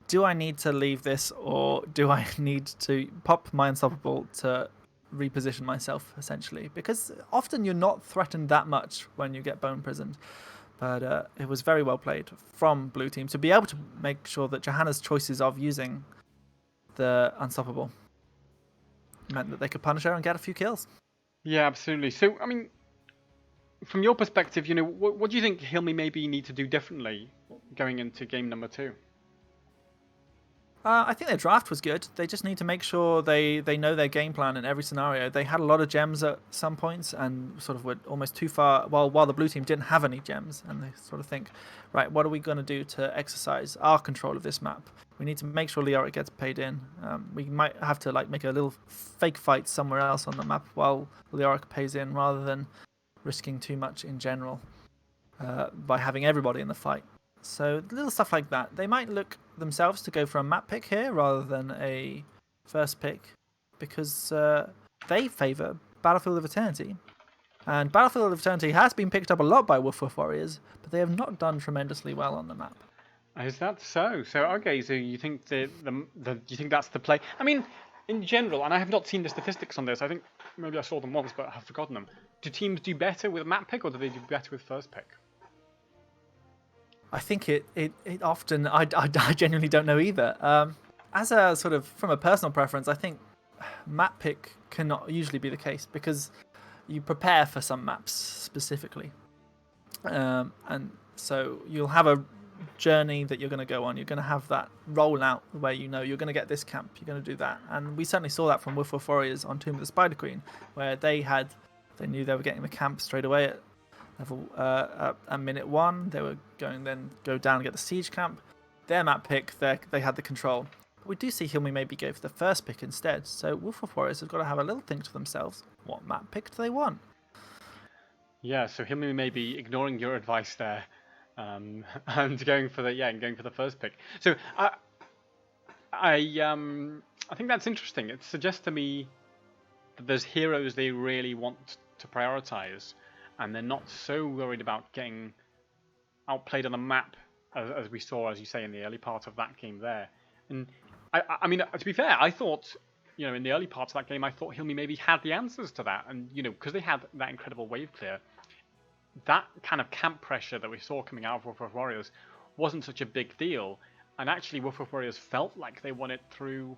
do I need to leave this, or do I need to pop my Unstoppable to reposition myself, essentially? Because often you're not threatened that much when you get Bone Prisoned. But it was very well played from Blue Team to be able to make sure that Johanna's choices of using the Unstoppable meant that they could punish her and get a few kills. Yeah, absolutely. So, I mean, from your perspective, what do you think Hilmi maybe need to do differently going into game number 2? I think their draft was good. They just need to make sure they know their game plan in every scenario. They had a lot of gems at some points and sort of were almost too far. While the blue team didn't have any gems, and they sort of think, right, what are we going to do to exercise our control of this map? We need to make sure Leoric gets paid in. We might have to like make a little fake fight somewhere else on the map while Leoric pays in, rather than risking too much in general by having everybody in the fight. So little stuff like that. They might look themselves to go for a map pick here rather than a first pick, because they favour Battlefield of Eternity. And Battlefield of Eternity has been picked up a lot by WoofWoof Warriors, but they have not done tremendously well on the map. Is that so? So okay, so you think you think that's the play? I mean, in general, and I have not seen the statistics on this. I think maybe I saw them once, but I have forgotten them. Do teams do better with a map pick, or do they do better with first pick? I think it often, I genuinely don't know either. As a sort of, from a personal preference, I think map pick cannot usually be the case, because you prepare for some maps specifically. And so you'll have a journey that you're going to go on. You're going to have that rollout where you know you're going to get this camp, you're going to do that. And we certainly saw that from WoofWoof Warriors on Tomb of the Spider Queen, where they knew they were getting the camp straight away at level at minute 1. They were going then go down and get the siege camp. Their map pick, they had the control. But we do see Hilmi maybe go for the first pick instead. So WoofWoof Warriors have got to have a little think to themselves: what map pick do they want? Yeah, so Hilmi may be ignoring your advice there, and going for the first pick. So I think that's interesting. It suggests to me that there's heroes they really want to prioritize, and they're not so worried about getting outplayed on the map as we saw, as you say, in the early part of that game there. And I mean, to be fair, I thought, in the early parts of that game, I thought Hilmi maybe had the answers to that, and because they had that incredible wave clear, that kind of camp pressure that we saw coming out of WoofWoof Warriors wasn't such a big deal, and actually WoofWoof Warriors felt like they won it through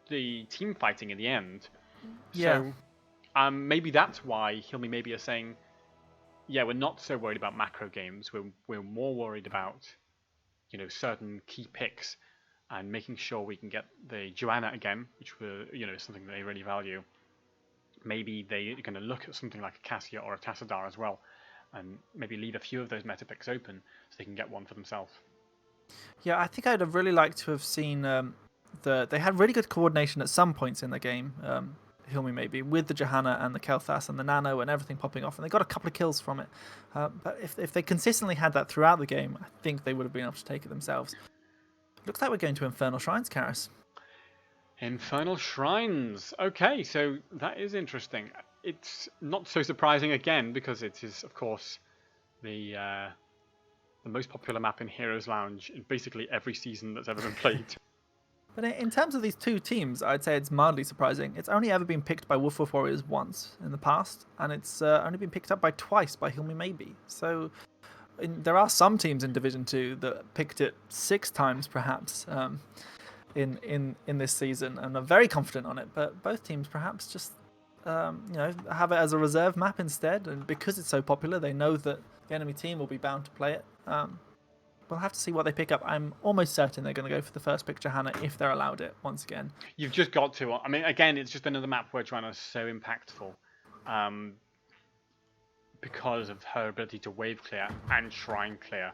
the team fighting in the end. Yeah. So maybe that's why Hilmi maybe are saying, yeah, we're not so worried about macro games. We're more worried about, certain key picks and making sure we can get the Joanna again, which were, something they really value. Maybe they're going to look at something like a Cassia or a Tassadar as well, and maybe leave a few of those meta picks open so they can get one for themselves. Yeah, I think I'd have really liked to have seen they had really good coordination at some points in the game. Hilmi maybe with the Johanna and the Kel'Thas and the Nano and everything popping off, and they got a couple of kills from it. But if they consistently had that throughout the game, I think they would have been able to take it themselves. Looks like we're going to Infernal Shrines, Karis. Infernal Shrines. Okay, so that is interesting. It's not so surprising again, because it is, of course, the most popular map in Heroes Lounge in basically every season that's ever been played. But in terms of these two teams, I'd say it's mildly surprising. It's only ever been picked by WoofWoof Warriors once in the past, and it's only been picked up by twice by Hilmi maybe. So there are some teams in Division 2 that picked it 6 times perhaps in this season, and are very confident on it. But both teams perhaps just have it as a reserve map instead, and because it's so popular, they know that the enemy team will be bound to play it. We'll have to see what they pick up. I'm almost certain they're going to go for the first pick Johanna if they're allowed it once again. You've just got to. I mean, again, it's just another map where Joanna is so impactful because of her ability to wave clear and shrine clear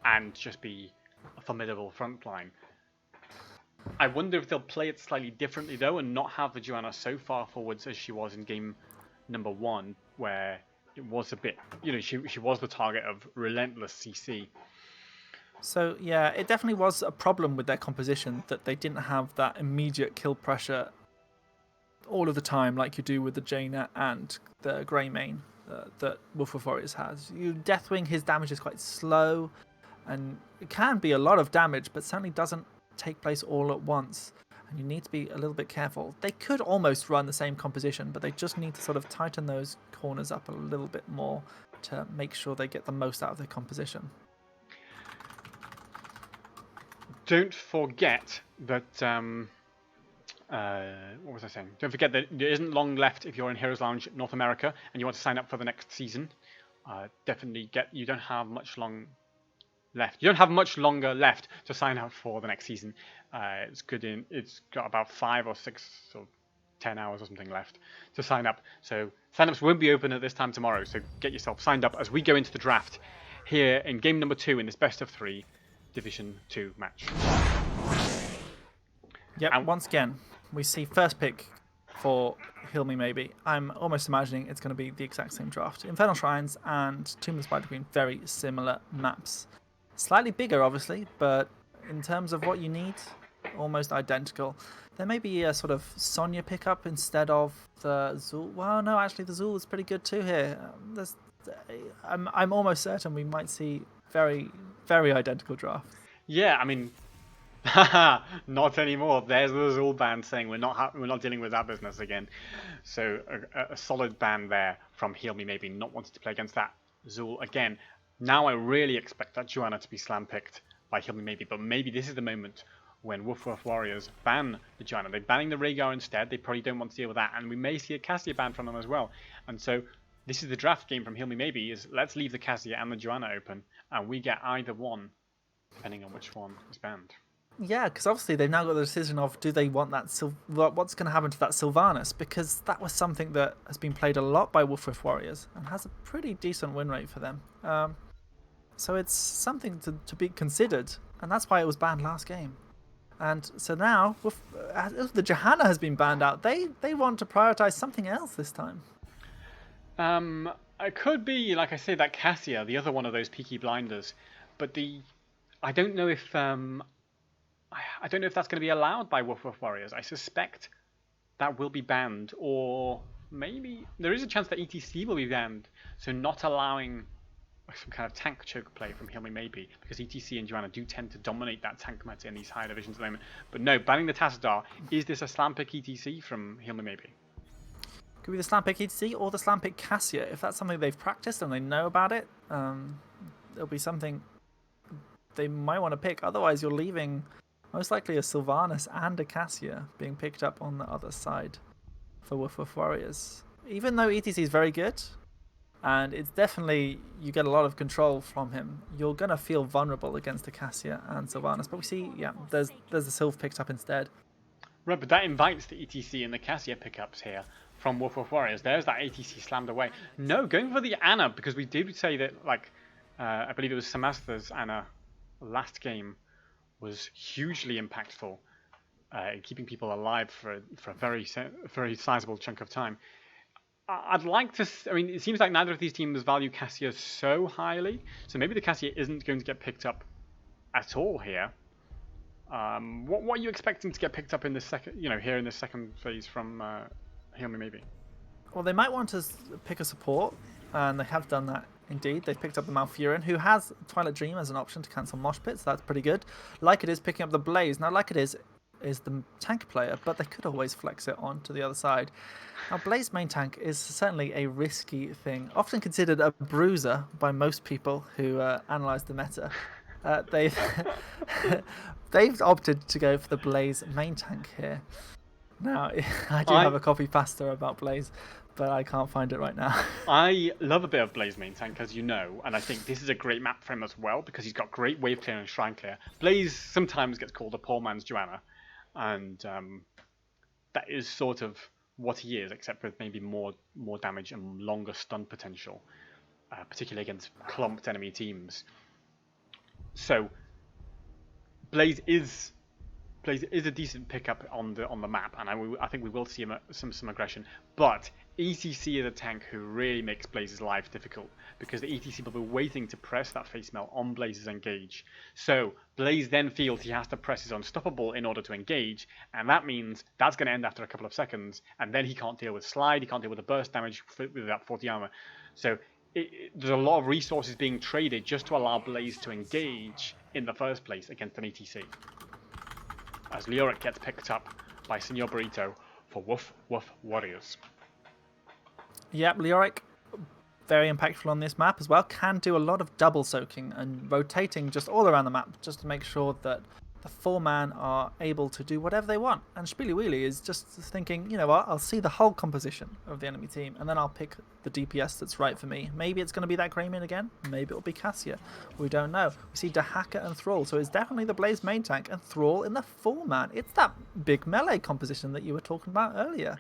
and just be a formidable frontline. I wonder if they'll play it slightly differently, though, and not have the Joanna so far forwards as she was in game number 1, where it was a bit, she was the target of relentless CC. So, yeah, it definitely was a problem with their composition that they didn't have that immediate kill pressure all of the time like you do with the Jaina and the Greymane that WoofWoof Warriors has. Deathwing, his damage is quite slow, and it can be a lot of damage, but certainly doesn't take place all at once, and you need to be a little bit careful. They could almost run the same composition, but they just need to sort of tighten those corners up a little bit more to make sure they get the most out of their composition. Don't forget that, what was I saying? Don't forget that there isn't long left if you're in Heroes Lounge North America and you want to sign up for the next season. Definitely you don't have much long left. You don't have much longer left to sign up for the next season. It's got about 5 or 6 or 10 hours or something left to sign up. So sign-ups won't be open at this time tomorrow. So get yourself signed up as we go into the draft here in game number 2 in this best of 3 Division 2 match. Yep. And once again, we see first pick for Heal Me Maybe. I'm almost imagining it's going to be the exact same draft. Infernal Shrines and Tomb of the Spider Queen, very similar maps. Slightly bigger, obviously, but in terms of what you need, almost identical. There may be a sort of Sonya pickup instead of the Zul. Well, no, actually the Zul is pretty good too here. I'm almost certain we might see very, very identical drafts. Yeah, I mean, not anymore. There's the Zul ban saying we're not dealing with that business again. So a solid ban there from Heal Me Maybe, not wanting to play against that Zul again. Now I really expect that Joanna to be slam picked by Heal Me Maybe, but maybe this is the moment when WoofWoof Warriors ban the Joanna. They're banning the Rhaegar instead. They probably don't want to deal with that, and we may see a Cassia ban from them as well. And so this is the draft game from Heal Me Maybe, is let's leave the Cassia and the Joanna open, and we get either one, depending on which one is banned. Yeah, because obviously they've now got the decision of do they want that what's going to happen to that Sylvanas, because that was something that has been played a lot by WoofWoof Warriors and has a pretty decent win rate for them. So it's something to be considered, and that's why it was banned last game. And so now the Johanna has been banned out. They want to prioritize something else this time. It could be, like I say, that Cassia, the other one of those Peaky Blinders, but I don't know if I don't know if that's going to be allowed by WoofWoof Warriors. I suspect that will be banned, or maybe there is a chance that ETC will be banned, so not allowing some kind of tank choke play from Heal Me Maybe, because ETC and Joanna do tend to dominate that tank meta in these higher divisions at the moment. But no, banning the Tassadar, is this a slam pick ETC from Heal Me Maybe? Could be the slam pick ETC or the slam pick Cassia. If that's something they've practiced and they know about it, it'll be something they might want to pick. Otherwise, you're leaving most likely a Sylvanas and a Cassia being picked up on the other side for WoofWoof Warriors. Even though ETC is very good, and it's definitely, you get a lot of control from him, you're going to feel vulnerable against the Cassia and Sylvanas. But we see, yeah, there's the Sylv picked up instead. Right, but that invites the ETC and the Cassia pickups here from WoofWoof Warriors. There's that ATC slammed away. No, going for the Anna, because we did say that, like, I believe it was Samasta's Anna last game was hugely impactful in keeping people alive for a very sizable chunk of time. I'd like to. I mean, it seems like neither of these teams value Cassia so highly, so maybe the Cassia isn't going to get picked up at all here. What are you expecting to get picked up in this second? Here in this second phase from Heal Me Maybe. Well, they might want to pick a support, and they have done that. Indeed, they've picked up the Malfurion, who has Twilight Dream as an option to cancel Mosh Pit, so that's pretty good. Like It Is picking up the Blaze. Now, Like It Is the tank player, but they could always flex it on to the other side. Now, Blaze main tank is certainly a risky thing, often considered a bruiser by most people who analyse the meta. They've opted to go for the Blaze main tank here. Now, I do have a copy pasta about Blaze, but I can't find it right now. I love a bit of Blaze main tank, as you know, and I think this is a great map for him as well, because he's got great wave clear and shrine clear. Blaze sometimes gets called a poor man's Joanna, and that is sort of what he is, except with maybe more damage and longer stun potential, particularly against clumped enemy teams. So Blaze is a decent pickup on the map, and I think we will see some aggression. But ETC is a tank who really makes Blaze's life difficult, because the ETC will be waiting to press that face melt on Blaze's engage. So Blaze then feels he has to press his unstoppable in order to engage, and that means that's going to end after a couple of seconds, and then he can't deal with slide, he can't deal with the burst damage with that 40 armor. So there's a lot of resources being traded just to allow Blaze to engage in the first place against an ETC. As Leoric gets picked up by Senor Burrito for WoofWoof Warriors. Yep, Leoric, very impactful on this map as well. Can do a lot of double soaking and rotating just all around the map, just to make sure that the 4-man are able to do whatever they want. And Spiely Wheelie is just thinking, you know what, I'll see the whole composition of the enemy team, and then I'll pick the DPS that's right for me. Maybe it's going to be that Greymane again. Maybe it'll be Cassia. We don't know. We see Dahaka and Thrall, so it's definitely the Blaze main tank, and Thrall in the 4-man. It's that big melee composition that you were talking about earlier.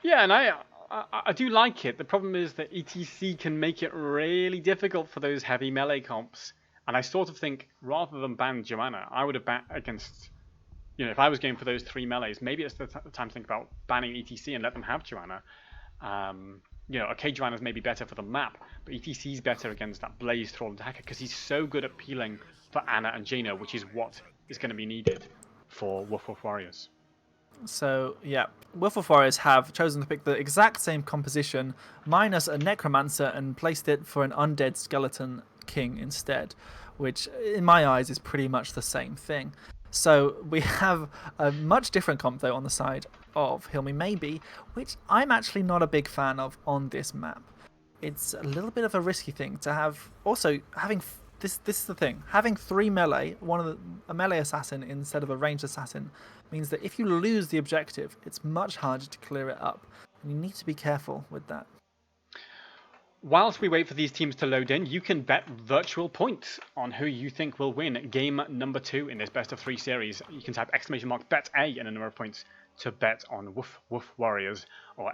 Yeah, and I do like it. The problem is that ETC can make it really difficult for those heavy melee comps. And I sort of think, rather than ban Joanna, I would have ban against, if I was going for those 3 melees, maybe it's the time to think about banning ETC and let them have Joanna. Okay, Joanna's maybe better for the map, but ETC's better against that Blaze, Thrall, and Dahaka because he's so good at peeling for Ana and Jaina, which is what is going to be needed for WoofWoof Warriors. So, yeah, WoofWoof Warriors have chosen to pick the exact same composition, minus a Necromancer, and placed it for an Undead Skeleton King instead, which, in my eyes, is pretty much the same thing. So, we have a much different comp, though, on the side of Heal Me Maybe, which I'm actually not a big fan of on this map. It's a little bit of a risky thing to have. Also, having... This is the thing. Having 3 melee, a melee assassin instead of a ranged assassin, means that if you lose the objective, it's much harder to clear it up. And you need to be careful with that. Whilst we wait for these teams to load in, you can bet virtual points on who you think will win game number 2 in this best of 3 series. You can type !bet A and a number of points to bet on WoofWoof Warriors, or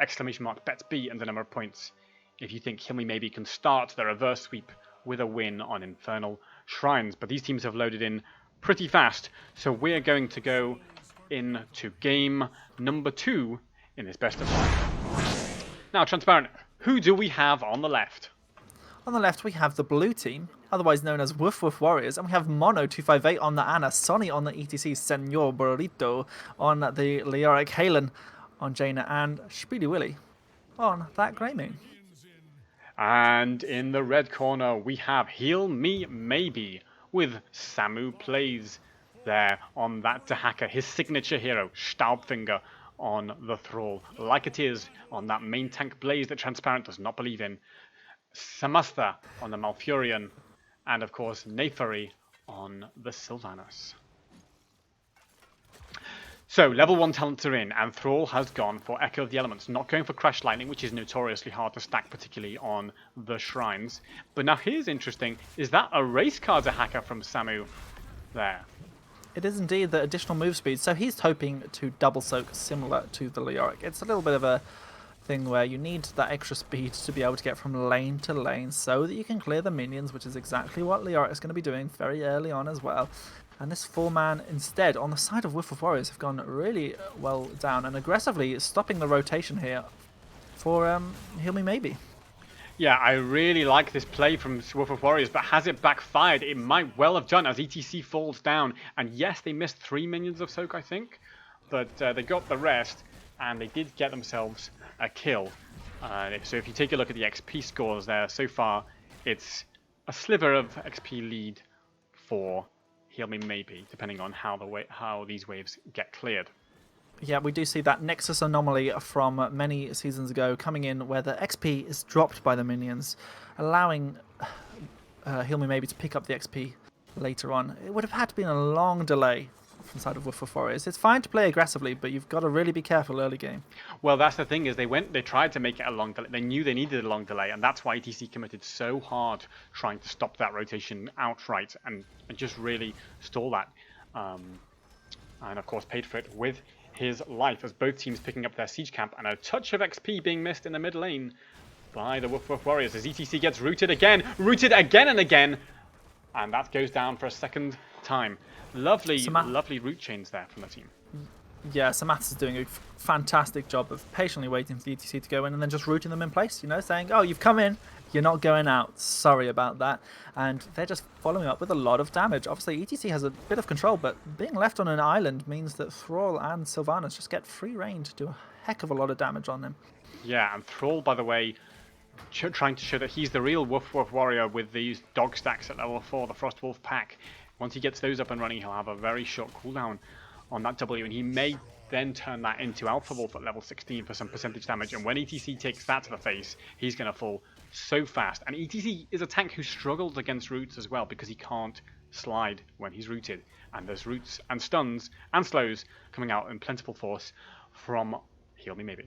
!bet B and the number of points if you think Heal Me Maybe can start the reverse sweep with a win on Infernal Shrines. But these teams have loaded in pretty fast, so we're going to go into game number 2 in this best of 5. Now, Transparent, who do we have on the left? On the left, we have the blue team, otherwise known as WoofWoof Warriors, and we have Mono258 on the Ana, Sonny on the ETC, Senor Burrito on the Leoric, Halen on Jaina, and Spiely Willy on that Greymane. And in the red corner, we have Heal Me Maybe with Samu Plays there on that Dahaka, his signature hero, Staubfinger on the Thrall, like it is on that main tank Blaze that Transparent does not believe in, Samastha on the Malfurion, and of course Neferi on the Sylvanas. So, level 1 talents are in, and Thrall has gone for Echo of the Elements, not going for Crash Lightning, which is notoriously hard to stack, particularly on the shrines. But now here's interesting, is that a race car Dahaka from Samu there? It is indeed the additional move speed, so he's hoping to double soak similar to the Leoric. It's a little bit of a thing where you need that extra speed to be able to get from lane to lane so that you can clear the minions, which is exactly what Leoric is going to be doing very early on as well. And this 4-man instead, on the side of WoofWoof Warriors, have gone really well down and aggressively stopping the rotation here for Heal Me Maybe. Yeah, I really like this play from WoofWoof Warriors, but has it backfired? It might well have done as ETC falls down. And yes, they missed 3 minions of soak, I think, but they got the rest, and they did get themselves a kill. So if you take a look at the XP scores there, so far it's a sliver of XP lead for Heal Me Maybe, depending on how these waves get cleared. Yeah, we do see that Nexus anomaly from many seasons ago coming in where the XP is dropped by the minions, allowing Heal Me Maybe to pick up the XP later on. It would have had to be a long delay from the side of WoofWoof Warriors. It's fine to play aggressively, but you've got to really be careful early game. Well, that's the thing, is they tried to make it a long delay. They knew they needed a long delay, and that's why ETC committed so hard trying to stop that rotation outright and just really stall that. And of course paid for it with his life, as both teams picking up their siege camp, and a touch of XP being missed in the mid lane by the WoofWoof Warriors as ETC gets rooted again and again, and that goes down for a second time. Lovely root chains there from the team. Yeah, Samath's is doing a fantastic job of patiently waiting for the ETC to go in and then just rooting them in place, saying, oh, you've come in, you're not going out, sorry about that. And they're just following up with a lot of damage. Obviously, ETC has a bit of control, but being left on an island means that Thrall and Sylvanas just get free reign to do a heck of a lot of damage on them. Yeah, and Thrall, by the way, trying to show that he's the real WoofWoof Warrior with these dog stacks at level 4, the Frostwolf pack. Once he gets those up and running, he'll have a very short cooldown on that W, and he may then turn that into Alpha Wolf at level 16 for some percentage damage. And when ETC takes that to the face, he's going to fall so fast. And ETC is a tank who struggles against roots as well because he can't slide when he's rooted. And there's roots and stuns and slows coming out in plentiful force from Heal Me Maybe.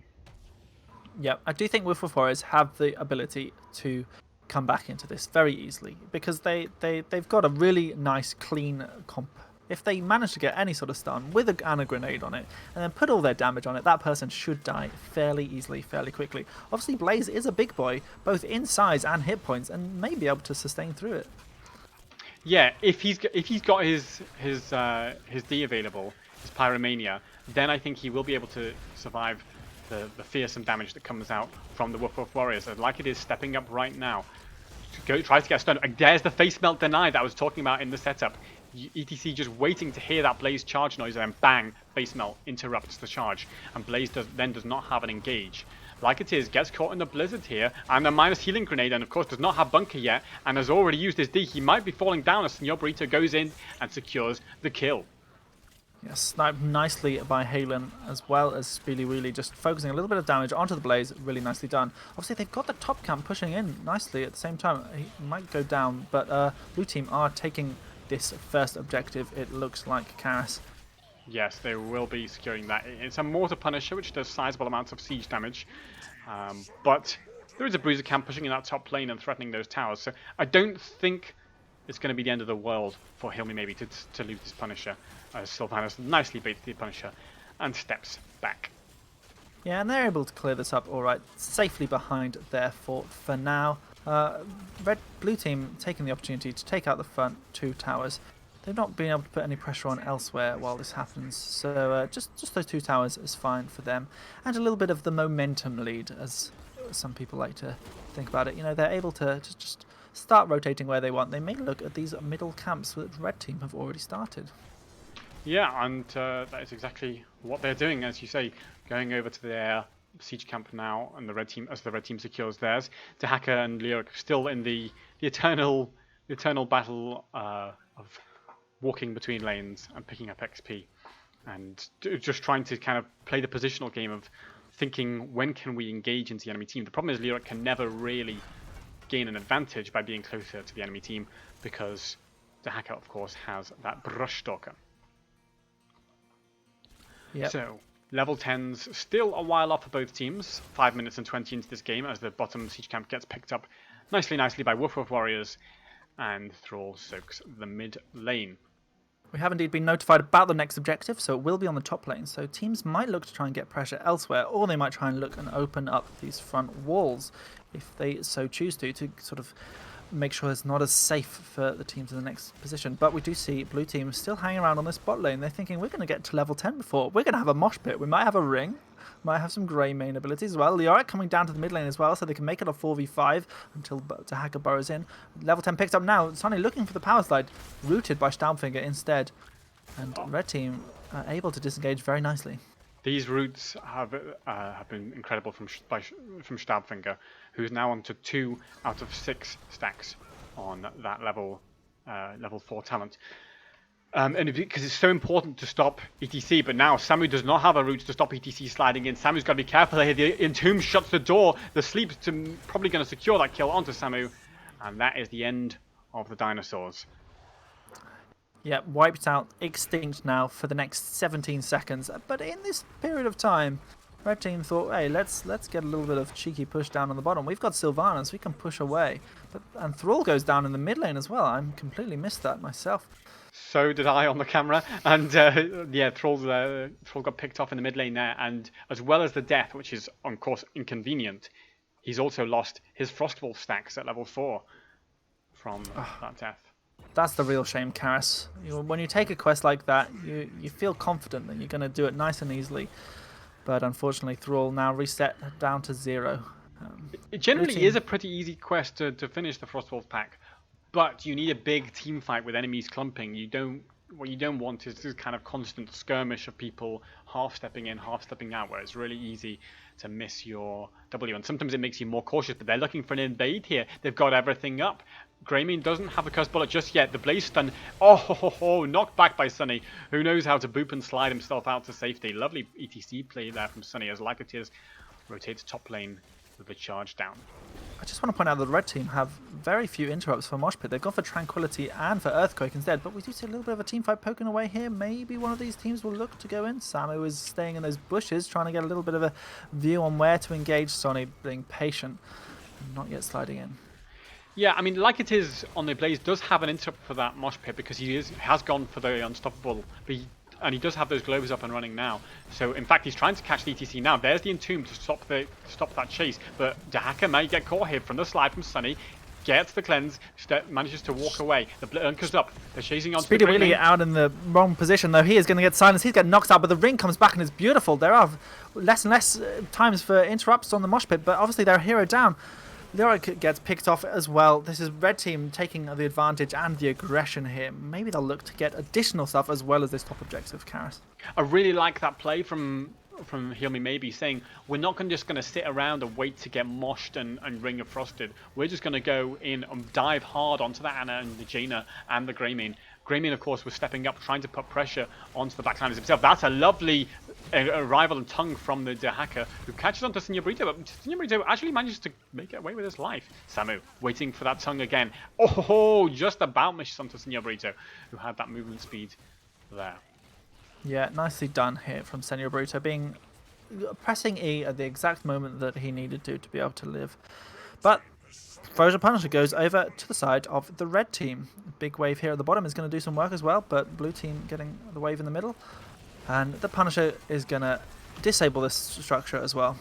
Yeah, I do think WoofWoof Warriors have the ability to come back into this very easily because they've got a really nice, clean comp. If they manage to get any sort of stun with and a grenade on it, and then put all their damage on it, that person should die fairly easily, fairly quickly. Obviously, Blaze is a big boy, both in size and hit points, and may be able to sustain through it. Yeah, if he's got his D available, his Pyromania, then I think he will be able to survive the fearsome damage that comes out from the WoofWoof Warriors. I'd like it is stepping up right now. Tries to get a stun. There's the face melt denied that I was talking about in the setup. ETC just waiting to hear that Blaze charge noise, and then bang, face melt interrupts the charge, and Blaze does not have an engage. Like it is, gets caught in the blizzard here, and a minus healing grenade, and of course does not have bunker yet, and has already used his D. He might be falling down as Senor Burrito goes in and secures the kill. Yeah, sniped nicely by Halen, as well as Speedy Wheelie, just focusing a little bit of damage onto the Blaze. Really nicely done. Obviously, they've got the top camp pushing in nicely at the same time. He might go down, but blue team are taking this first objective, it looks like, Karas. Yes, they will be securing that. It's a Mortar Punisher, which does sizable amounts of siege damage, but there is a Bruiser camp pushing in that top lane and threatening those towers, so I don't think it's going to be the end of the world for Heal Me Maybe to lose this Punisher. Sylvanas nicely baits the Punisher and steps back. Yeah, and they're able to clear this up all right, safely behind their fort for now. Blue team taking the opportunity to take out the front two towers. They've not been able to put any pressure on elsewhere while this happens, so just those two towers is fine for them. And a little bit of the momentum lead, as some people like to think about it. You know, they're able to just start rotating where they want. They may look at these middle camps that red team have already started. Yeah, and that is exactly what they're doing, as you say, going over to their siege camp now, and the red team secures theirs. Dahaka and Lyric still in the eternal battle of walking between lanes and picking up XP, and just trying to kind of play the positional game of thinking, when can we engage into the enemy team? The problem is Lyric can never really gain an advantage by being closer to the enemy team, because Dahaka, of course, has that Brush Stalker. Yep. So, level 10s still a while off for both teams. 5 minutes and 20 into this game as the bottom siege camp gets picked up nicely by WoofWoof Warriors, and Thrall soaks the mid lane. We have indeed been notified about the next objective, so it will be on the top lane. So teams might look to try and get pressure elsewhere, or they might try and look and open up these front walls if they so choose to sort of make sure it's not as safe for the teams in the next position. But we do see blue team still hanging around on this bot lane. They're thinking, we're going to get to level 10 before. We're going to have a mosh pit. We might have a ring. Might have some grey main abilities as well. Leoric coming down to the mid lane as well, so they can make it a 4v5 until Dahaka burrows in. Level 10 picked up now. Sonny looking for the power slide, rooted by Staubfinger instead. And red team are able to disengage very nicely. These roots have been incredible from Staubfinger, who's now on to 2 out of 6 stacks on that level 4 talent. And because it's so important to stop ETC, but now Samu does not have a route to stop ETC sliding in. Samu's got to be careful here. The Entomb shuts the door. The Sleep's probably going to secure that kill onto Samu, and that is the end of the dinosaurs. Yeah, wiped out, extinct now for the next 17 seconds. But in this period of time, red team thought, hey, let's get a little bit of cheeky push down on the bottom. We've got Sylvanas, we can push away. And Thrall goes down in the mid lane as well. I completely missed that myself. So did I on the camera, and yeah, Thrall got picked off in the mid lane there, and as well as the death, which is of course inconvenient, he's also lost his Frostwolf stacks at level 4 from that death. That's the real shame, Karas. When you take a quest like that, you feel confident that you're going to do it nice and easily, but unfortunately Thrall now reset down to 0. It generally is a pretty easy quest to finish the Frostwolf pack. But you need a big team fight with enemies clumping. What you don't want is this kind of constant skirmish of people half stepping in, half stepping out, where it's really easy to miss your W. And sometimes it makes you more cautious, but they're looking for an invade here. They've got everything up. Greymane doesn't have a cursed bullet just yet. The Blaze stun, knocked back by Sunny, who knows how to boop and slide himself out to safety. Lovely ETC play there from Sunny as Lycoteers rotates top lane with the charge down. I just want to point out that the red team have very few interrupts for Mosh Pit. They've gone for Tranquility and for Earthquake instead, but we do see a little bit of a team fight poking away here. Maybe one of these teams will look to go in. Samu is staying in those bushes, trying to get a little bit of a view on where to engage. Sonny being patient, not yet sliding in. Yeah, I mean, like it is on the Blaze does have an interrupt for that Mosh Pit because he has gone for the Unstoppable, and he does have those globes up and running now. So in fact, he's trying to catch the ETC now. There's the Entomb to stop that chase, but Dahaka may get caught here from the slide from Sunny. Gets the cleanse, manages to walk away. The Blunker's up. They're chasing on. Speedy Wheelie out in the wrong position, though. He is going to get silenced. He's getting knocked out, but the ring comes back and it's beautiful. There are less and less times for interrupts on the Mosh Pit, but obviously they're a hero down. Lyric gets picked off as well. This is red team taking the advantage and the aggression here. Maybe they'll look to get additional stuff as well as this top objective, Karis. I really like that play from Heal Me Maybe, saying we're not just going to sit around and wait to get moshed and Ring of Frosted. We're just going to go in and dive hard onto the Ana and the Jaina and the Greymane. Greymane, of course, was stepping up, trying to put pressure onto the backliners himself. That's a lovely arrival and tongue from the Dahaka, who catches onto Señorito, but Señorito actually manages to make it away with his life. Samu waiting for that tongue again. Oh, just about misses onto Señorito, who had that movement speed there. Yeah, nicely done here from Señorito, pressing E at the exact moment that he needed to be able to live. But Frozen Punisher goes over to the side of the red team. Big wave here at the bottom is going to do some work as well, but blue team getting the wave in the middle. And the Punisher is going to disable this structure as well.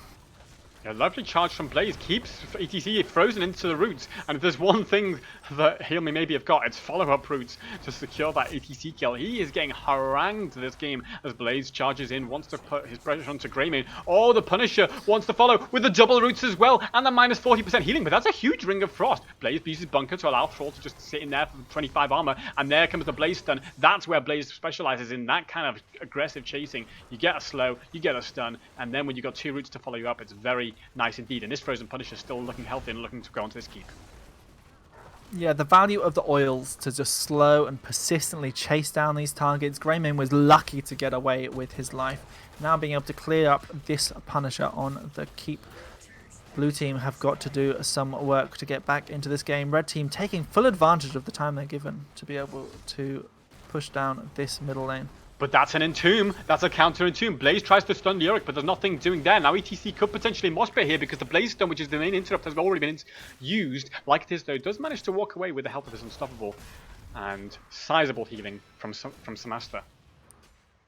A lovely charge from Blaze keeps ETC frozen into the roots, and if there's one thing that Heal Me Maybe have got, it's follow-up roots to secure that ETC kill. He is getting harangued this game as Blaze charges in, wants to put his pressure onto Greymane. Oh, the Punisher wants to follow with the double roots as well, and the minus 40% healing, but that's a huge Ring of Frost. Blaze uses Bunker to allow Thrall to just sit in there for 25 armor, and there comes the Blaze stun. That's where Blaze specializes, in that kind of aggressive chasing. You get a slow, you get a stun, and then when you've got two roots to follow you up, it's very nice indeed. And this Frozen Punisher is still looking healthy and looking to go onto this keep. Yeah, the value of the oils to just slow and persistently chase down these targets. Greymane was lucky to get away with his life. Now being able to clear up this Punisher on the keep. Blue team have got to do some work to get back into this game. Red team taking full advantage of the time they're given to be able to push down this middle lane. But that's an Entomb. That's a counter Entomb. Blaze tries to stun Lyric, but there's nothing doing there. Now ETC could potentially mosh pit here because the Blaze stun, which is the main interrupt, has already been used. Like it is, though, does manage to walk away with the health of his Unstoppable and sizable healing from Samasta.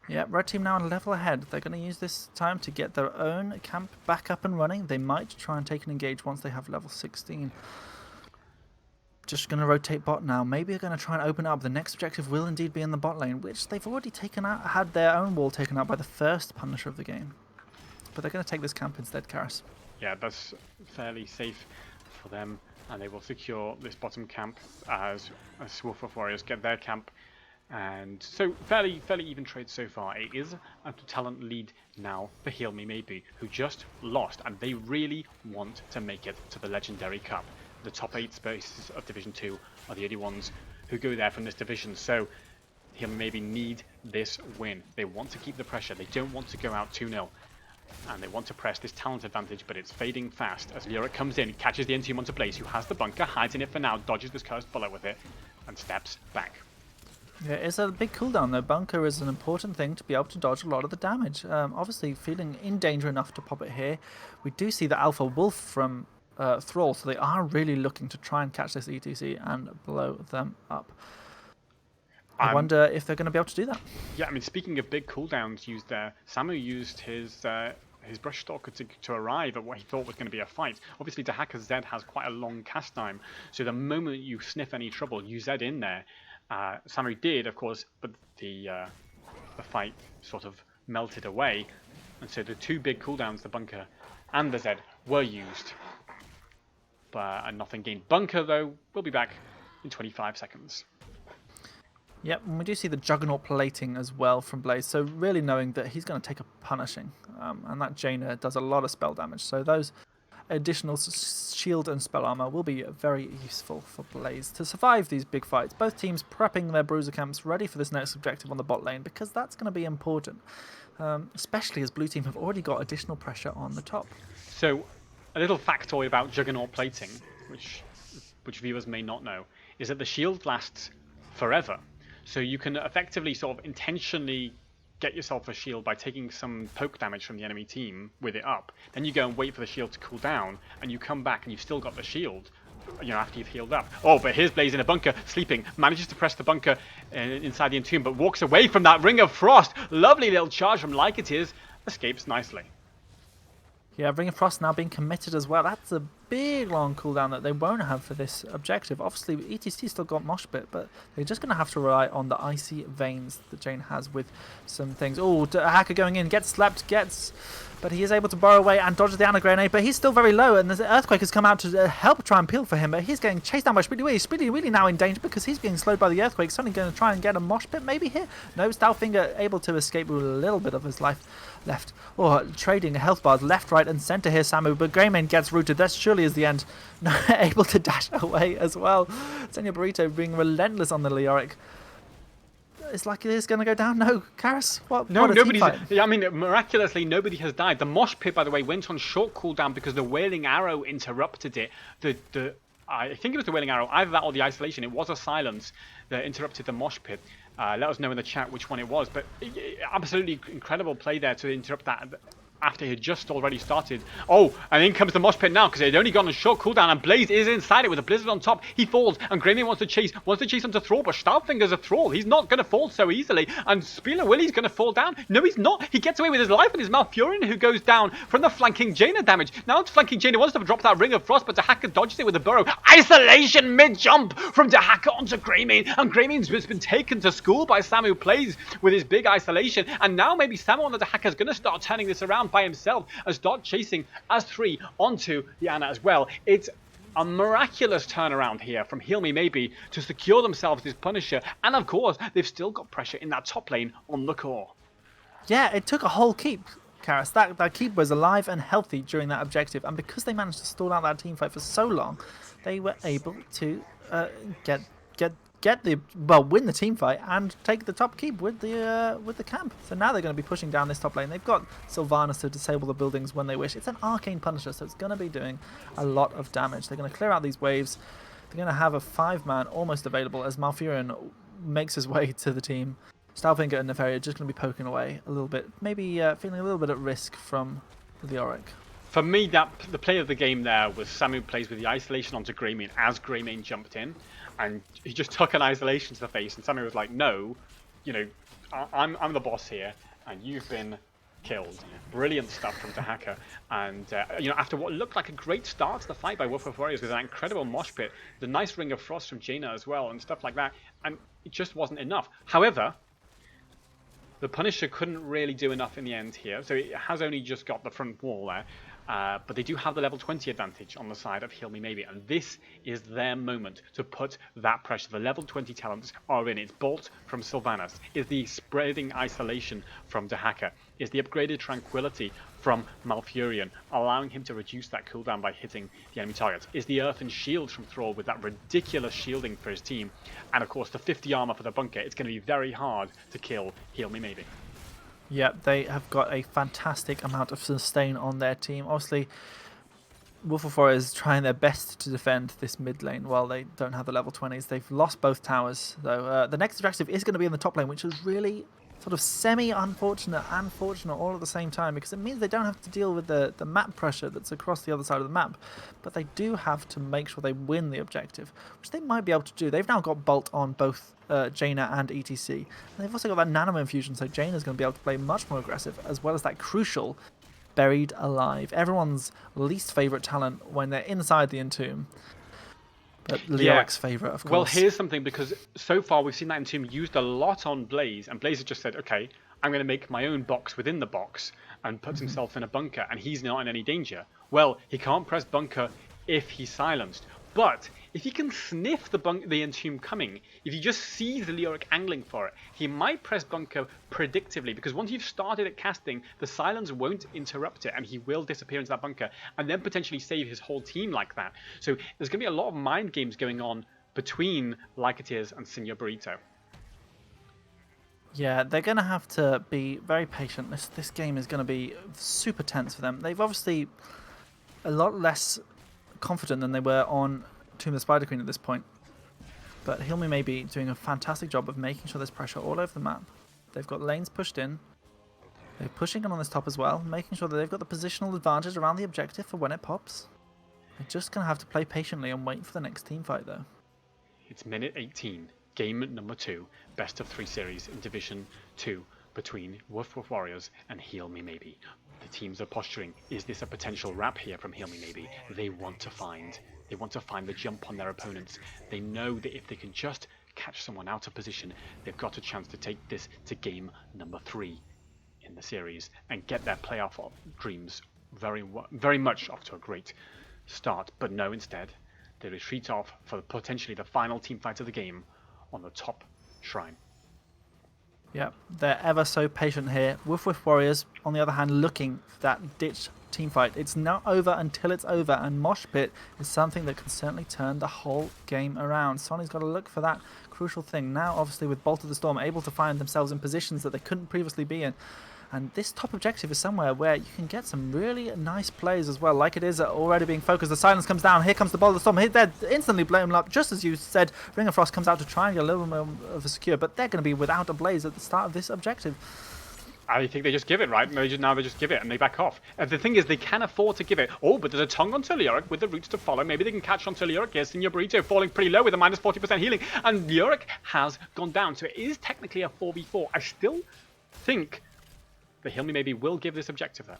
Yeah, red team now a level ahead. They're going to use this time to get their own camp back up and running. They might try and take an engage once they have level 16. Just going to rotate bot now. Maybe they're going to try and open up. The next objective will indeed be in the bot lane, which they've already taken out, had their own wall taken out by the first Punisher of the game. But they're going to take this camp instead, Karis. Yeah, that's fairly safe for them, and they will secure this bottom camp as WoofWoof Warriors get their camp. And so fairly even trade so far. It is a talent lead now for Heal Me Maybe, who just lost, and they really want to make it to the Legendary Cup. The top 8 spaces of Division 2 are the only ones who go there from this division. So Heal Me Maybe need this win. They want to keep the pressure. They don't want to go out 2-0. And they want to press this talent advantage, but it's fading fast as Lyric comes in, catches the Entomb onto Blaze, who has the bunker, hides in it for now, dodges this cursed bullet with it, and steps back. Yeah, it's a big cooldown though. Bunker is an important thing to be able to dodge a lot of the damage. Obviously feeling in danger enough to pop it here. We do see the Alpha Wolf from Thrall, so they are really looking to try and catch this ETC and blow them up. I wonder if they're going to be able to do that. Yeah, I mean, speaking of big cooldowns used there, Samu used his Brush Stalker to arrive at what he thought was going to be a fight. Obviously, Dahaka's Zed has quite a long cast time, so the moment you sniff any trouble, you Zed in there. Samu did, of course, but the fight sort of melted away, and so the two big cooldowns, the Bunker and the Zed, were used. But nothing gained. Bunker, though, will be back in 25 seconds. Yep, and we do see the Juggernaut plating as well from Blaze, so really knowing that he's going to take a punishing, and that Jaina does a lot of spell damage, so those additional shield and spell armor will be very useful for Blaze to survive these big fights. Both teams prepping their bruiser camps ready for this next objective on the bot lane, because that's going to be important, especially as blue team have already got additional pressure on the top. So a little factoid about Juggernaut plating, which viewers may not know, is that the shield lasts forever. So you can effectively sort of intentionally get yourself a shield by taking some poke damage from the enemy team with it up. Then you go and wait for the shield to cool down, and you come back and you've still got the shield, after you've healed up. Oh, but here's Blaze in a bunker, sleeping, manages to press the bunker inside the entomb, but walks away from that Ring of Frost. Lovely little charge from Like It Is, escapes nicely. Yeah, Ring of Frost now being committed as well. That's a big long cooldown that they won't have for this objective. Obviously, ETC still got Mosh Pit, but they're just going to have to rely on the Icy Veins that Jane has with some things. Oh, Hacker going in, gets slept, but he is able to burrow away and dodge the Ana Grenade, but he's still very low, and the Earthquake has come out to help try and peel for him, but he's getting chased down by Speedy Willy. Speedy Willy now in danger because he's being slowed by the Earthquake. Suddenly going to try and get a Mosh Pit maybe here. No, Stoutfinger able to escape with a little bit of his life left. Oh, trading health bars left, right, and centre here, Samu, but Greymane gets rooted. That surely is the end. No, able to dash away as well. Senor Burrito being relentless on the Leoric. It's like it is going to go down. No, Karis, what? No, what nobody's. I mean, miraculously, nobody has died. The Mosh Pit, by the way, went on short cooldown because the Wailing Arrow interrupted it. I think it was the Wailing Arrow, either that or the Isolation. It was a silence that interrupted the Mosh Pit. Let us know in the chat which one it was. But absolutely incredible play there to interrupt that after he had just already started. Oh, and in comes the Mosh Pit now because it had only gone on short cooldown, and Blaze is inside it with a Blizzard on top. He falls, and Greymane wants to chase onto Thrall, but Stoutfinger's a Thrall. He's not going to fall so easily, and Spieler Willy's going to fall down. No, he's not. He gets away with his life, and his Malfurion who goes down from the flanking Jaina damage. Now it's flanking Jaina wants to drop that Ring of Frost, but Dahaka dodges it with a burrow. Isolation mid-jump from Dahaka onto Greymane, and Greymane's been taken to school by Samu Plays with his big Isolation, and now maybe Samu on the Dahaka is going to start turning this around by himself and start chasing as 3 onto the Ana as well. It's a miraculous turnaround here from Heal Me Maybe to secure themselves this Punisher, and of course they've still got pressure in that top lane on the core. Yeah, it took a whole keep, Karis. That keep was alive and healthy during that objective, and because they managed to stall out that team fight for so long, they were able to win the team fight and take the top keep with the camp. So now they're going to be pushing down this top lane. They've got Sylvanas to disable the buildings when they wish. It's an Arcane Punisher, so it's going to be doing a lot of damage. They're going to clear out these waves. They're going to have a 5-man almost available as Malfurion makes his way to the team. Stoutfinger and Nefaria just going to be poking away a little bit, maybe feeling a little bit at risk from the Auric. For me, the play of the game there was Samu Plays with the Isolation onto Greymane as Greymane jumped in. And he just took an Isolation to the face, and Samu was like, no, I'm the boss here, and you've been killed. Brilliant stuff from Dahaka. And, after what looked like a great start to the fight by WoofWoof Warriors with that incredible Mosh Pit, the nice Ring of Frost from Jaina as well, and stuff like that, and it just wasn't enough. However, the Punisher couldn't really do enough in the end here, so it has only just got the front wall there. But they do have the level 20 advantage on the side of Heal Me Maybe, and this is their moment to put that pressure. The level 20 talents are in. It's Bolt from Sylvanas, is the spreading Isolation from Dahaka, is the upgraded Tranquility from Malfurion, allowing him to reduce that cooldown by hitting the enemy targets, is the Earth and Shield from Thrall with that ridiculous shielding for his team, and of course the 50 armor for the bunker. It's going to be very hard to kill Heal Me Maybe. Yeah, they have got a fantastic amount of sustain on their team. Obviously, WoofWoof Warriors is trying their best to defend this mid lane while they don't have the level 20s. They've lost both towers, though. The next objective is going to be in the top lane, which is really sort of semi-unfortunate and fortunate all at the same time, because it means they don't have to deal with the map pressure that's across the other side of the map, but they do have to make sure they win the objective, which they might be able to do. They've now got Bolt on both Jaina and ETC, and they've also got that Nano Infusion, so Jaina's going to be able to play much more aggressive, as well as that crucial Buried Alive, everyone's least favourite talent when they're inside the Entomb. But Leoric's favourite, of course. Well, here's something, because so far we've seen that Entomb used a lot on Blaze, and Blaze has just said, okay, I'm going to make my own box within the box, and puts himself in a bunker, and he's not in any danger. Well, he can't press bunker if he's silenced. But if he can sniff the Entomb coming, if he just sees the Leoric angling for it, he might press bunker predictively, because once you've started at casting, the silence won't interrupt it, and he will disappear into that bunker, and then potentially save his whole team like that. So there's going to be a lot of mind games going on between Like It Is and Senor Burrito. Yeah, they're going to have to be very patient. This game is going to be super tense for them. They've obviously a lot less confident than they were on Tomb of the Spider Queen at this point. But Hilmi may be doing a fantastic job of making sure there's pressure all over the map. They've got lanes pushed in. They're pushing in on this top as well, making sure that they've got the positional advantage around the objective for when it pops. They're just going to have to play patiently and wait for the next team fight though. It's minute 18, game number 2, best of 3 series in Division 2 between WoofWoof Warriors and Heal Me Maybe. The teams are posturing. Is this a potential wrap here from Heal Me Maybe? They want to find the jump on their opponents. They know that if they can just catch someone out of position, they've got a chance to take this to game number 3 in the series and get their playoff dreams very much off to a great start. But no, instead, they retreat off for potentially the final team fight of the game on the top shrine. Yeah, they're ever so patient here. WoofWoof Warriors, on the other hand, looking for that ditch team fight. It's not over until it's over, and Mosh Pit is something that can certainly turn the whole game around. Sonny's got to look for that crucial thing. Now, obviously, with Bolt of the Storm, able to find themselves in positions that they couldn't previously be in. And this top objective is somewhere where you can get some really nice plays as well, like it is already being focused. The silence comes down. Here comes the Bolt of the Storm. They're instantly blown up, just as you said. Ring of Frost comes out to try and get a little more of a secure, but they're going to be without a blaze at the start of this objective. I think they just give it, right? Now they just give it and they back off. The thing is, they can afford to give it. Oh, but there's a tongue onto Lyric with the roots to follow. Maybe they can catch onto Lyric. Yes, Senior Burrito falling pretty low with a minus 40% healing. And Lyric has gone down, so it is technically a 4v4. I still think the Heal Me Maybe will give this objective there.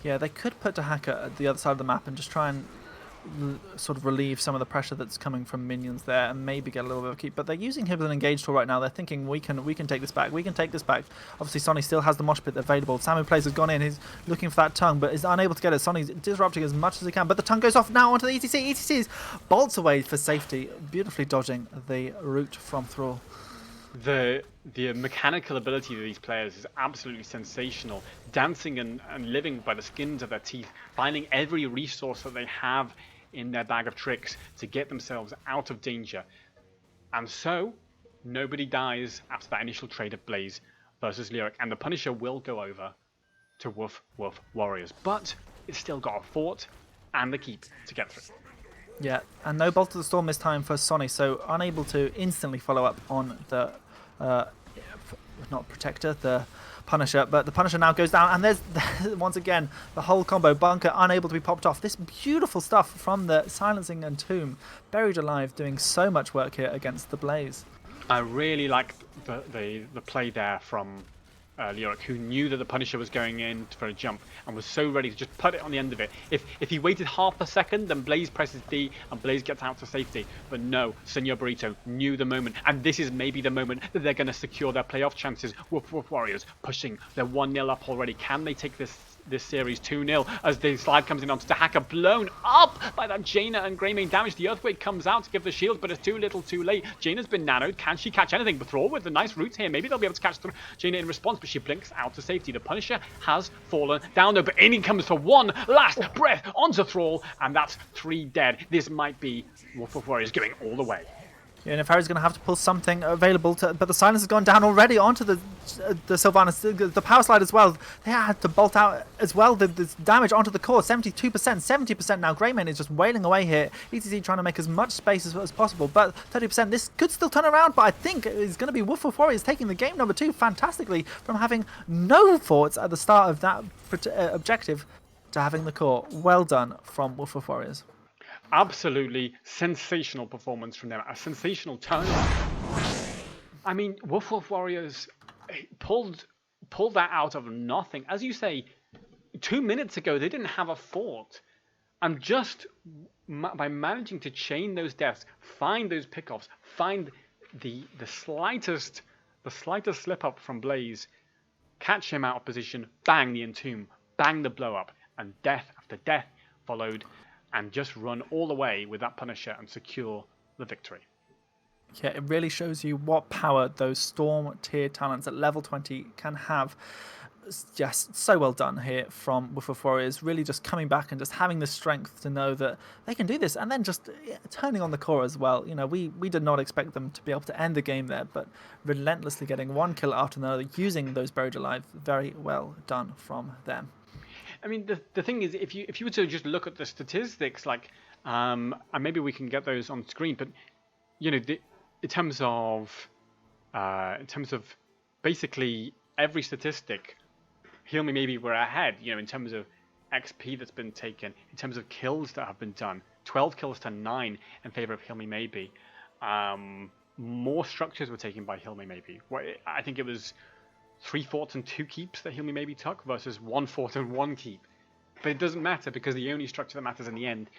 Yeah, they could put Dahaka at the other side of the map and just try and sort of relieve some of the pressure that's coming from minions there and maybe get a little bit of a keep. But they're using him as an engage tool right now. They're thinking we can take this back. We can take this back. Obviously, Sonny still has the mosh pit available. Samu Plays has gone in. He's looking for that tongue, but is unable to get it. Sonny's disrupting as much as he can. But the tongue goes off now onto the ETC. ETC's bolts away for safety, beautifully dodging the route from Thrall. The mechanical ability of these players is absolutely sensational. Dancing and living by the skins of their teeth, finding every resource that they have in their bag of tricks to get themselves out of danger. And so, nobody dies after that initial trade of Blaze versus Lyric, and the Punisher will go over to WoofWoof Warriors. But it's still got a fort and the keep to get through. Yeah, and no Bolt of the Storm this time for Sonny, so unable to instantly follow up on the, not Protector, the Punisher, but the Punisher now goes down, and there's, once again, the whole combo. Bunker unable to be popped off. This beautiful stuff from the Silencing and Tomb. Buried Alive doing so much work here against the Blaze. I really like the play there from Lyric, who knew that the Punisher was going in for a jump and was so ready to just put it on the end of it. If he waited half a second, then Blaze presses D and Blaze gets out to safety. But no, Senor Burrito knew the moment, and this is maybe the moment that they're going to secure their playoff chances. WoofWoof Warriors pushing. They're 1-0 up already. Can they take this series 2-0 as the slide comes in onto Dahaka, blown up by that Jaina and Greymane damage. The Earthquake comes out to give the shield, but it's too little too late. Jaina's been nanoed. Can she catch anything? But Thrall with the nice roots here. Maybe they'll be able to catch Jaina in response, but she blinks out to safety. The Punisher has fallen down though, but in he comes for one last breath onto Thrall, and that's 3 dead. This might be WoofWoof Warriors going all the way. Yeah, and if Harry's going to have to pull something available, but the silence has gone down already onto the Sylvanas, the power slide as well. They had to bolt out as well. The damage onto the core, 72%, 70% now. Greymane is just wailing away here. ETC trying to make as much space as possible, but 30%. This could still turn around, but I think it's going to be WoofWoof Warriors taking the game number 2 fantastically from having no forts at the start of that objective to having the core. Well done from WoofWoof Warriors. Absolutely sensational performance from them. A sensational turnaround. I mean, WoofWoof Warriors pulled that out of nothing. As you say, 2 minutes ago they didn't have a fort, and just by managing to chain those deaths, find those pickoffs, find the slightest slip up from Blaze, catch him out of position, bang the Entomb, bang the blow up, and death after death followed. And just run all the way with that Punisher and secure the victory. Yeah, it really shows you what power those Storm tier talents at level 20 can have. It's just so well done here from WoofWoof Warriors, really just coming back and just having the strength to know that they can do this, and then just turning on the core as well. You know, we did not expect them to be able to end the game there, but relentlessly getting one kill after another, using those Buried Alive. Very well done from them. I mean, the thing is, if you were to just look at the statistics, like, and maybe we can get those on screen, but you know, in terms of basically every statistic, Heal Me Maybe we're ahead. You know, in terms of XP that's been taken, in terms of kills that have been done, 12 kills to 9 in favor of Heal Me Maybe. More structures were taken by Heal Me Maybe. I think it was 3 forts and 2 keeps that Heal Me Maybe took versus 1 fort and 1 keep. But it doesn't matter because the only structure that matters in the end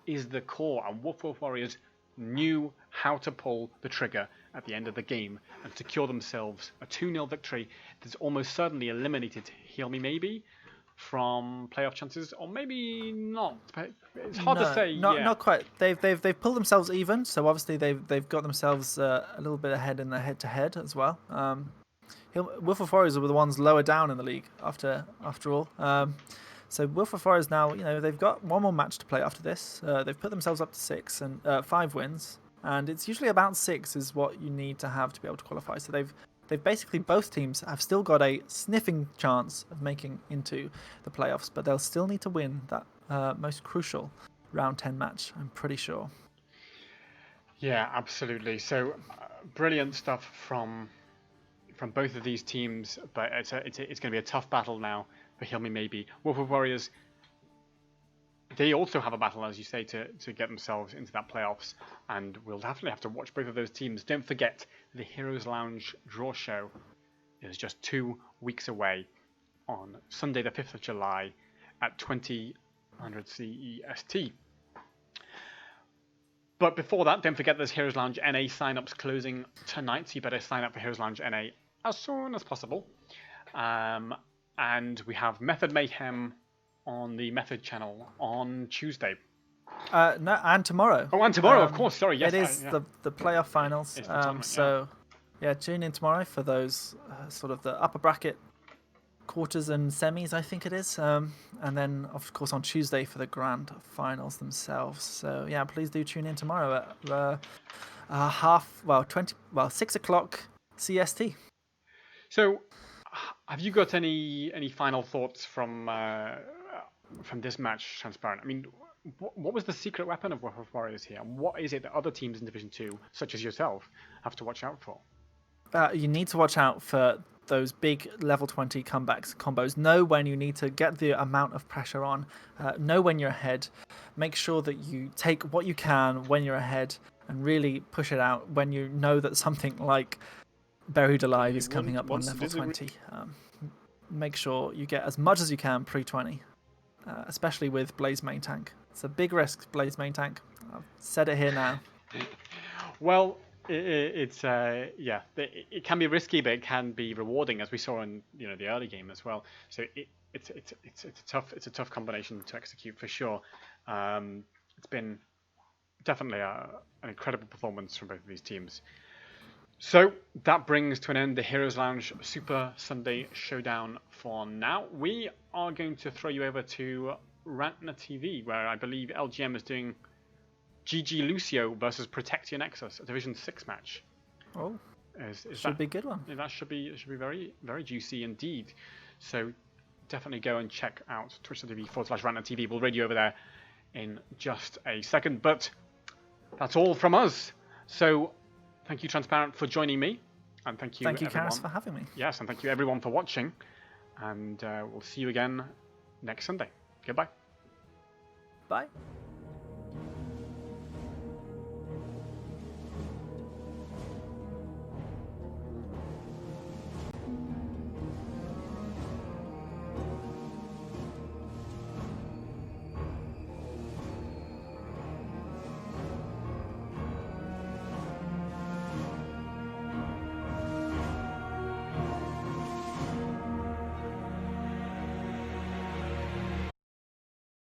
is the core, and WoofWoof Warriors knew how to pull the trigger at the end of the game and secure themselves a 2-0 victory that's almost certainly eliminated Heal Me Maybe from playoff chances, or maybe not. It's hard to say. Not quite. They've pulled themselves even, so obviously they've got themselves a little bit ahead in the head-to-head as well. WoofWoof Warriors were the ones lower down in the league after all. So WoofWoof Warriors now, they've got one more match to play after this. They've put themselves up to 6 and 5 wins, and it's usually about 6 is what you need to have to be able to qualify. So they've basically, both teams have still got a sniffing chance of making into the playoffs, but they'll still need to win that most crucial round 10 match, I'm pretty sure. Yeah, absolutely. So brilliant stuff from both of these teams, but it's going to be a tough battle now for Heal Me Maybe. WoofWoof Warriors, they also have a battle, as you say, to get themselves into that playoffs, and we'll definitely have to watch both of those teams. Don't forget, the Heroes Lounge Draw Show is just 2 weeks away on Sunday the 5th of July at 2000 CEST. But before that, don't forget there's Heroes Lounge NA sign-ups closing tonight, so you better sign up for Heroes Lounge NA as soon as possible. And we have Method Mayhem on the Method channel on Tuesday. No, and tomorrow. Oh, and tomorrow, of course. Sorry, yes. It is the playoff finals. It's the tournament, so, tune in tomorrow for those sort of the upper bracket quarters and semis, I think it is. And then, of course, on Tuesday for the grand finals themselves. So, please do tune in tomorrow at 6 o'clock CST. So, have you got any final thoughts from this match, Transparent? I mean, what was the secret weapon of WoofWoof Warriors here? And what is it that other teams in Division 2, such as yourself, have to watch out for? You need to watch out for those big level 20 combos. Know when you need to get the amount of pressure on. Know when you're ahead. Make sure that you take what you can when you're ahead and really push it out when you know that something like Buried Alive is coming up on level 20. Make sure you get as much as you can pre-20, especially with Blaze main tank. It's a big risk, Blaze main tank. I've said it here now. Well, it can be risky, but it can be rewarding, as we saw in the early game as well. So it's a tough combination to execute for sure. It's been definitely an incredible performance from both of these teams. So that brings to an end the Heroes Lounge Super Sunday Showdown for now. We are going to throw you over to Rantner TV, where I believe LGM is doing GG Lucio versus Protect Your Nexus, a Division 6 match. Oh, should be a good one. Yeah, that should be very, very juicy indeed. So definitely go and check out twitch.tv/Rantner TV. We'll read you over there in just a second, but that's all from us. So thank you, Transparent, for joining me, and thank you, Karis, for having me. Yes, and thank you, everyone, for watching, and we'll see you again next Sunday. Goodbye. Bye.